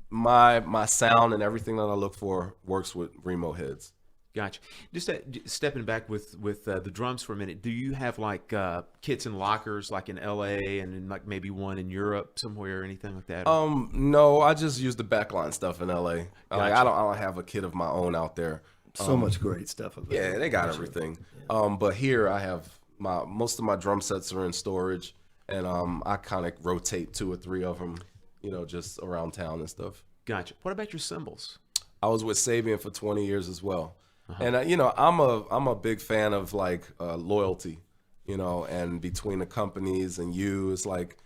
my sound and everything that I look for works with Remo heads. Gotcha. Just stepping back with the drums for a minute, do you have like kits and lockers like in LA and then like maybe one in Europe somewhere or anything like that? No, I just use the backline stuff in LA. Gotcha. I don't have a kit of my own out there. So much great stuff available. Yeah, they got everything. Yeah. But here I have most of my drum sets are in storage, and I kind of rotate 2 or 3 of them, just around town and stuff. Gotcha. What about your cymbals? I was with Sabian for 20 years as well. Uh-huh. And I'm a big fan of like loyalty, and between the companies and you, it's like,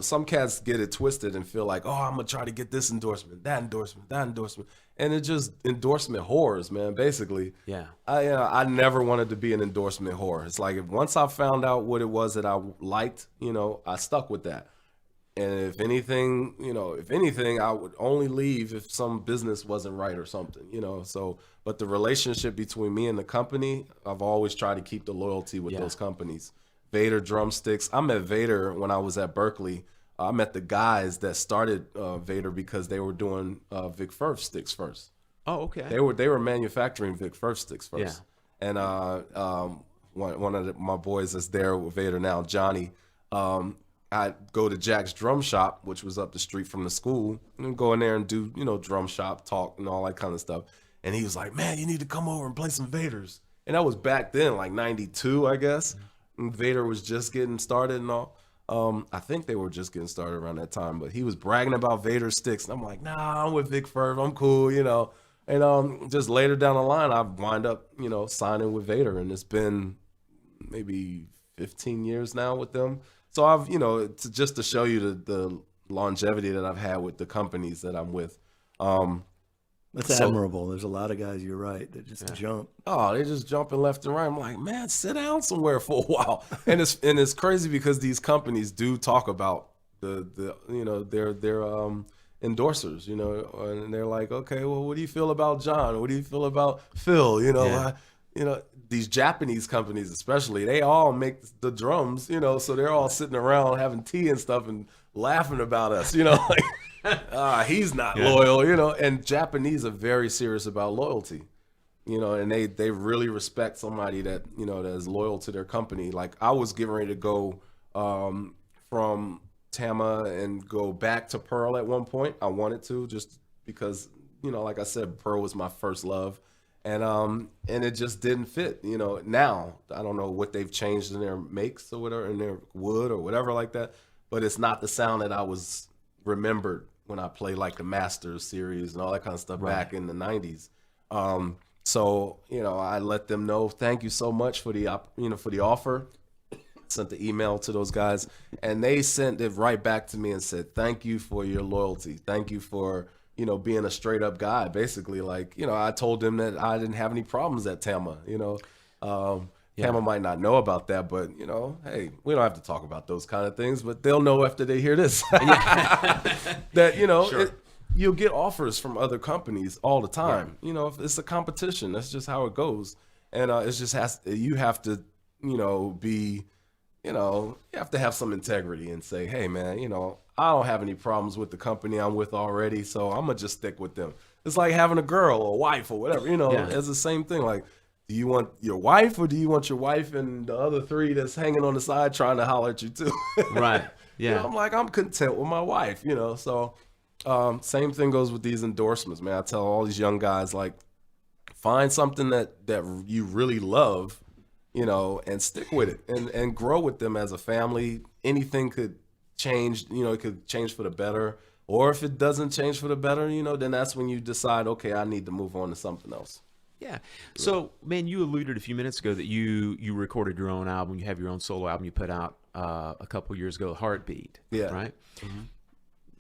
some cats get it twisted and feel like, oh, I'm gonna try to get this endorsement, that endorsement, and it's just endorsement whores, man. Basically, yeah. I never wanted to be an endorsement whore. It's like once I found out what it was that I liked, I stuck with that. And if anything, I would only leave if some business wasn't right or something, So, but the relationship between me and the company, I've always tried to keep the loyalty with those companies. Vader drumsticks. I met Vader when I was at Berklee. I met the guys that started Vader because they were doing Vic Firth sticks first. Oh, okay. They were manufacturing Vic Firth sticks first. Yeah. And one of my boys that's there with Vader now, Johnny. I'd go to Jack's drum shop, which was up the street from the school, and go in there and do, drum shop talk and all that kind of stuff. And he was like, man, you need to come over and play some Vaders. And that was back then, like 92, I guess. And Vader was just getting started and all. I think they were just getting started around that time, but he was bragging about Vader sticks. And I'm like, nah, I'm with Vic Firth. I'm cool, And just later down the line, I wind up, signing with Vader. And it's been maybe 15 years now with them. So I've, just to show you the longevity that I've had with the companies that I'm with. That's admirable. There's a lot of guys, you're right, that just jump. Oh, they just jumping left and right. I'm like, man, sit down somewhere for a while. And it's crazy because these companies do talk about the you know, their endorsers, you know, and they're like, okay, well, what do you feel about John? What do you feel about Phil? You know, these Japanese companies especially, they all make the drums, you know, so they're all sitting around having tea and stuff and laughing about us, you know, like he's not loyal, you know. And Japanese are very serious about loyalty, you know, and they really respect somebody that, you know, that is loyal to their company. Like I was getting ready to go from Tama and go back to Pearl at one point. I wanted to, just because, you know, like I said, Pearl was my first love. And it just didn't fit, you know. Now I don't know what they've changed in their makes or whatever, in their wood or whatever like that, but it's not the sound that I was remembered when I played like the Masters series and all that kind of stuff back in the 90s. So, you know, I let them know, thank you so much for the for the offer. Sent the email to those guys, and they sent it right back to me and said, thank you for your loyalty, thank you for, you know, being a straight up guy. Basically, like, you know, I told them that I didn't have any problems at Tama, you know. Tama might not know about that, but, you know, hey, we don't have to talk about those kind of things, but they'll know after they hear this that, you know, you'll get offers from other companies all the time. You know, if it's a competition, that's just how it goes. And it's just you have to, you know, be, you know, you have to have some integrity and say, hey, man, you know, I don't have any problems with the company I'm with already, so I'm going to just stick with them. It's like having a girl or a wife or whatever, you know, it's the same thing. Like, do you want your wife or do you want your wife and the other three that's hanging on the side trying to holler at you too? Right. Yeah. You know, I'm like, I'm content with my wife, you know. So same thing goes with these endorsements, man. I tell all these young guys, like, find something that you really love, you know, and stick with it and grow with them as a family. Anything could change, you know, it could change for the better. Or if it doesn't change for the better, you know, then that's when you decide, okay, I need to move on to something else. Yeah. So, man, you alluded a few minutes ago that you recorded your own album. You have your own solo album you put out a couple years ago, Heartbeat. Yeah. Right? Mm-hmm.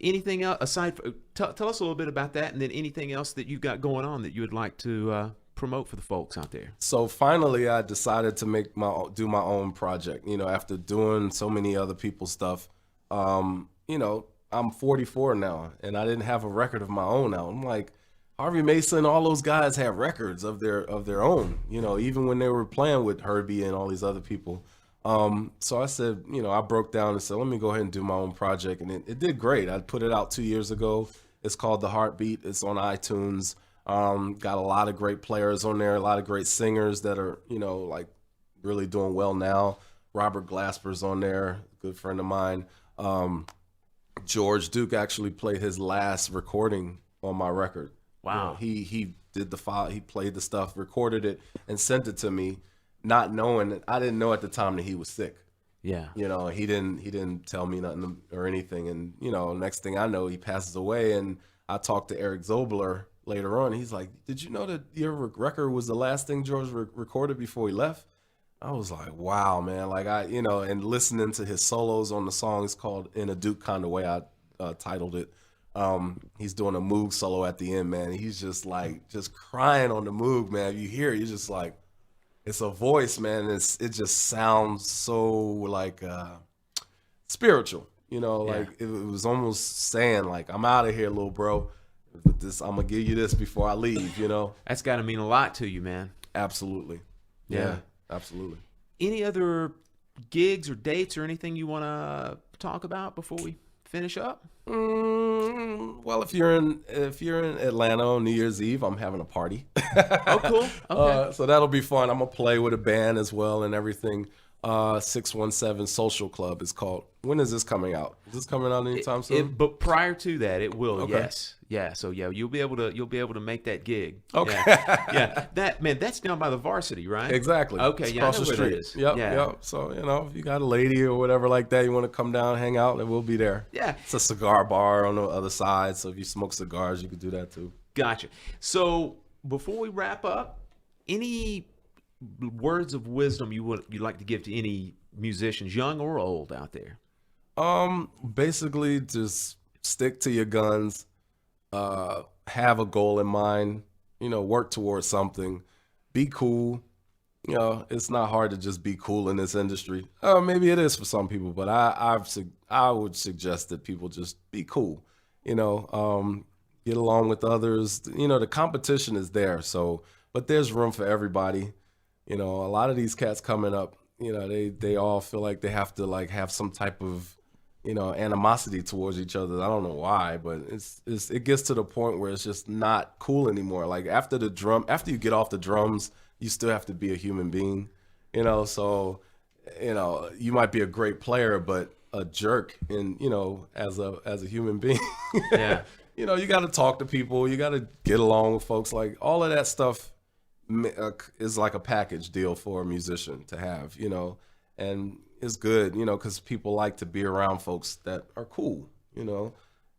Anything else aside from, tell us a little bit about that, and then anything else that you've got going on that you would like to promote for the folks out there. So finally, I decided to do my own project. You know, after doing so many other people's stuff, you know, I'm 44 now, and I didn't have a record of my own out. I'm like, Harvey Mason, all those guys had records of their own. You know, even when they were playing with Herbie and all these other people. So I said, you know, I broke down and said, let me go ahead and do my own project, and it did great. I put it out 2 years ago. It's called The Heartbeat. It's on iTunes. Got a lot of great players on there, a lot of great singers that are, you know, like really doing well now. Robert Glasper's on there, good friend of mine. George Duke actually played his last recording on my record. Wow. You know, he did the file, he played the stuff, recorded it, and sent it to me, not knowing that I didn't know at the time that he was sick. Yeah. You know, he didn't tell me nothing or anything. And, you know, next thing I know, he passes away. And I talked to Eric Zobler later on. He's like, did you know that your record was the last thing George recorded before he left? I was like, wow, man. Like, you know, and listening to his solos on the songs called In a Duke Kind of Way, I titled it. He's doing a Moog solo at the end, man. He's just like, just crying on the Moog, man. You hear it, you're just like, it's a voice, man. It just sounds so like spiritual, you know, like it was almost saying like, I'm out of here, little bro. I'm going to give you this before I leave, you know. That's got to mean a lot to you, man. Absolutely. Yeah, absolutely. Any other gigs or dates or anything you want to talk about before we finish up? Well, if you're in Atlanta on New Year's Eve, I'm having a party. Oh, cool. Okay. So that'll be fun. I'm gonna play with a band as well and everything. 617 Social Club is called. When is this coming out? Is this coming out anytime soon? But prior to that, it will. Okay. Yes. Yeah. So yeah, you'll be able to make that gig. Okay. Yeah. That's down by the Varsity, right? Exactly. Okay. It's yeah. Across the street. Yep. So you know, if you got a lady or whatever like that, you want to come down, hang out, then we'll be there. Yeah. It's a cigar bar on the other side, so if you smoke cigars, you could do that too. Gotcha. So before we wrap up, any words of wisdom you'd like to give to any musicians, young or old, out there? Basically just stick to your guns. have a goal in mind, work towards something, be cool. It's not hard to just be cool in this industry. Maybe it is for some people, but I would suggest that people just be cool, get along with others. The competition is there. So, but there's room for everybody. A lot of these cats coming up, they all feel like they have to have some type of, animosity towards each other. I don't know why, but it gets to the point where it's just not cool anymore. Like after you get off the drums, you still have to be a human being, so, you might be a great player, but a jerk as a human being. Yeah. You got to talk to people. You got to get along with folks. Like all of that stuff is like a package deal for a musician to have, and it's good, because people like to be around folks that are cool, A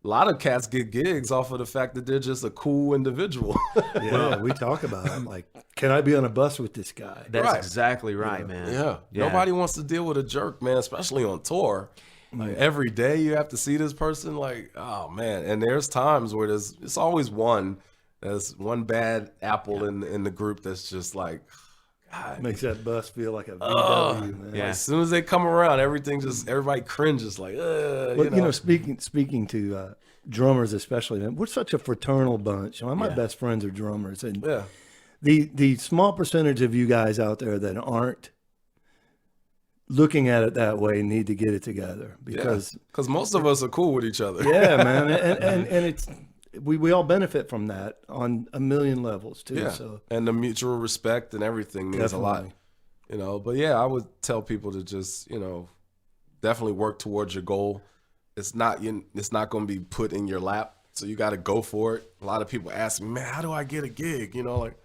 lot of cats get gigs off of the fact that they're just a cool individual. Yeah, we talk about it. Like, can I be on a bus with this guy? That's Right. exactly right, man. Yeah. Nobody wants to deal with a jerk, man, especially on tour. Like every day you have to see this person, like, oh man. And there's times where it's always there's one bad apple in the group that's just like, God. Makes that bus feel like a VW, man. Yeah. As soon as they come around, everybody cringes like, But speaking to drummers especially, man, we're such a fraternal bunch. My best friends are drummers, and yeah. the small percentage of you guys out there that aren't looking at it that way need to get it together, because most of us are cool with each other. yeah, man, and it's we all benefit from that on a million levels too. Yeah. So And the mutual respect and everything means a lot. Definitely. But yeah, I would tell people to just, definitely work towards your goal. It's not going to be put in your lap, so you got to go for it. A lot of people ask me, man, how do I get a gig? Like,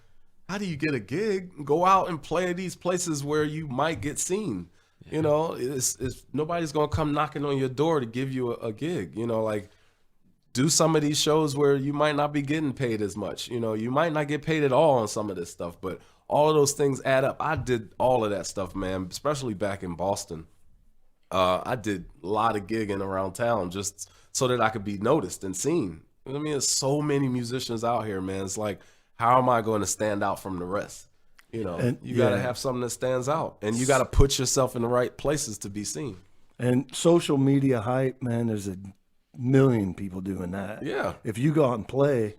how do you get a gig? Go out and play these places where you might get seen. Yeah. It's nobody's going to come knocking on your door to give you a gig. Do some of these shows where you might not be getting paid as much. You might not get paid at all on some of this stuff, but all of those things add up. I did all of that stuff, man, especially back in Boston. I did a lot of gigging around town just so that I could be noticed and seen. There's so many musicians out here, man. It's like, how am I going to stand out from the rest? You got to have something that stands out, and you got to put yourself in the right places to be seen. And social media hype, man, there's a million people doing that. Yeah. If you go out and play,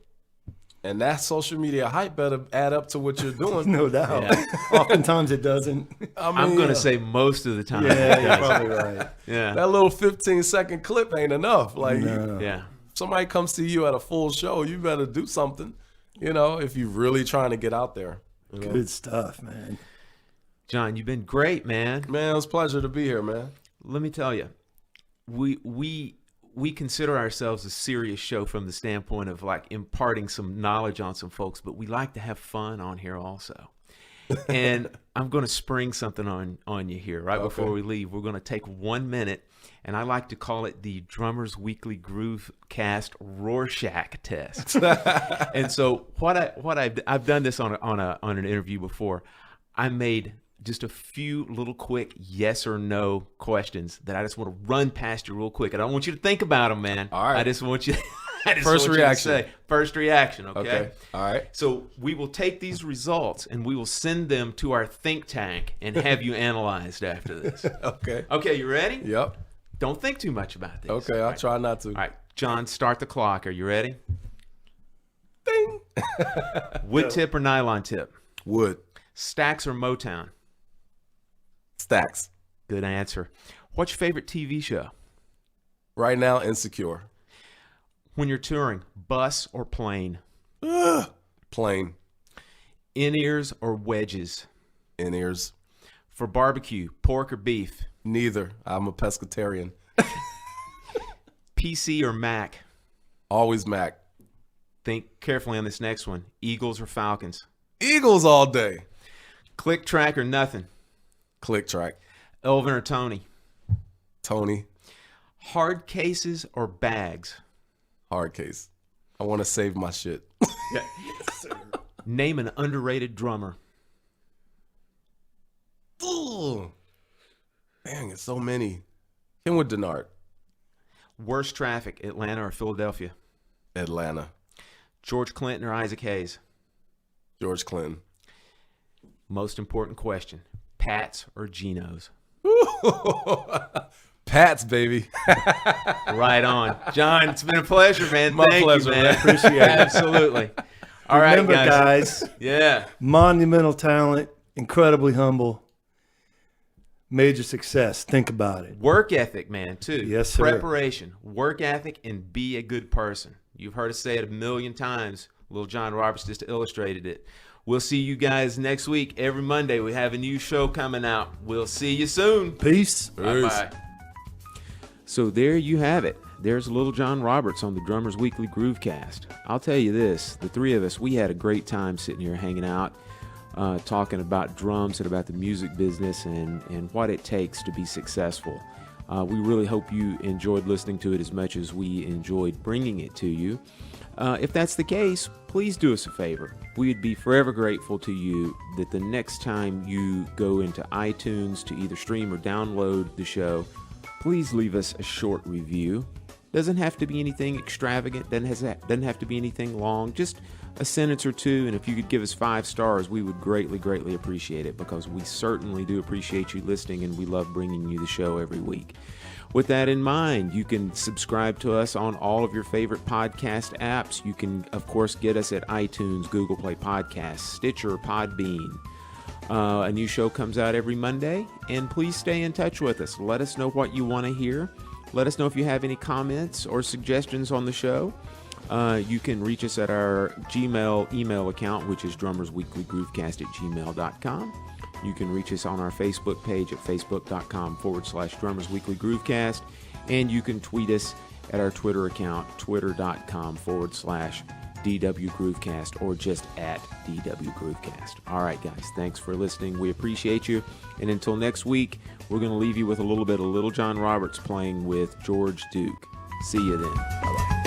and that social media hype better add up to what you're doing. no doubt. Yeah. Oftentimes it doesn't. I'm going to say most of the time. Yeah, you're probably right. Yeah. That little 15-second clip ain't enough. Like, Yeah. somebody comes to you at a full show, you better do something, if you're really trying to get out there. Good stuff, man. John, you've been great, man. Man, it was a pleasure to be here, man. Let me tell you, we consider ourselves a serious show from the standpoint of like imparting some knowledge on some folks, but we like to have fun on here also. And I'm going to spring something on you here right before we leave. We're going to take 1 minute, and I like to call it the Drummers Weekly Groovecast Rorschach test. And so I've done this on an interview before. I made just a few little quick yes or no questions that I just want to run past you real quick. I don't want you to think about them, man. All right. I just want you. First reaction. First reaction. Okay. All right. So we will take these results and we will send them to our think tank and have you analyzed after this. Okay. Okay. You ready? Yep. Don't think too much about this. Okay. I'll try not to. All right. John, start the clock. Are you ready? Ding. Wood tip or nylon tip? Wood. Stax or Motown? Stax. Good answer. What's your favorite TV show? Right now, Insecure. When you're touring, bus or plane? Plane. In-ears or wedges? In-ears. For barbecue, pork or beef? Neither. I'm a pescatarian. PC or Mac? Always Mac. Think carefully on this next one. Eagles or Falcons? Eagles all day. Click track or nothing? Click track. Elvin or Tony? Tony. Hard cases or bags? Hard case. I want to save my shit. Name an underrated drummer. Ooh. Dang, it's so many. Kenwood Denard. Worst traffic, Atlanta or Philadelphia? Atlanta. George Clinton or Isaac Hayes? George Clinton. Most important question, Pats or Geno's? Pats, baby. Right on. John, it's been a pleasure, man. My Thank pleasure, you, man. man. Appreciate it. Absolutely. All right, Remember, guys, Yeah. monumental talent, incredibly humble, major success. Think about it. Work ethic, man, too. Yes, sir. Preparation, work ethic, and be a good person. You've heard us say it a million times. Lil John Roberts just illustrated it. We'll see you guys next week. Every Monday, we have a new show coming out. We'll see you soon. Peace. Bye-bye. So there you have it. There's Lil John Roberts on the Drummers Weekly Groovecast. I'll tell you this, the three of us, we had a great time sitting here hanging out, talking about drums and about the music business and what it takes to be successful. We really hope you enjoyed listening to it as much as we enjoyed bringing it to you. If that's the case, please do us a favor. We'd be forever grateful to you that the next time you go into iTunes to either stream or download the show, please leave us a short review. Doesn't have to be anything extravagant, doesn't have to be anything long, just a sentence or two, and if you could give us 5 stars, we would greatly appreciate it, because we certainly do appreciate you listening, and we love bringing you the show every week. With that in mind, you can subscribe to us on all of your favorite podcast apps. You can, of course, get us at iTunes, Google Play Podcasts, Stitcher, Podbean. A new show comes out every Monday, and please stay in touch with us. Let us know what you want to hear. Let us know if you have any comments or suggestions on the show. You can reach us at our Gmail email account, which is drummersweeklygroovecast@gmail.com. You can reach us on our Facebook page at facebook.com/drummersweeklygroovecast. And you can tweet us at our Twitter account, twitter.com/DWGroovecast, or just at DWGroovecast. All right, guys, thanks for listening. We appreciate you. And until next week, we're going to leave you with a little bit of Lil John Roberts playing with George Duke. See you then. Bye-bye.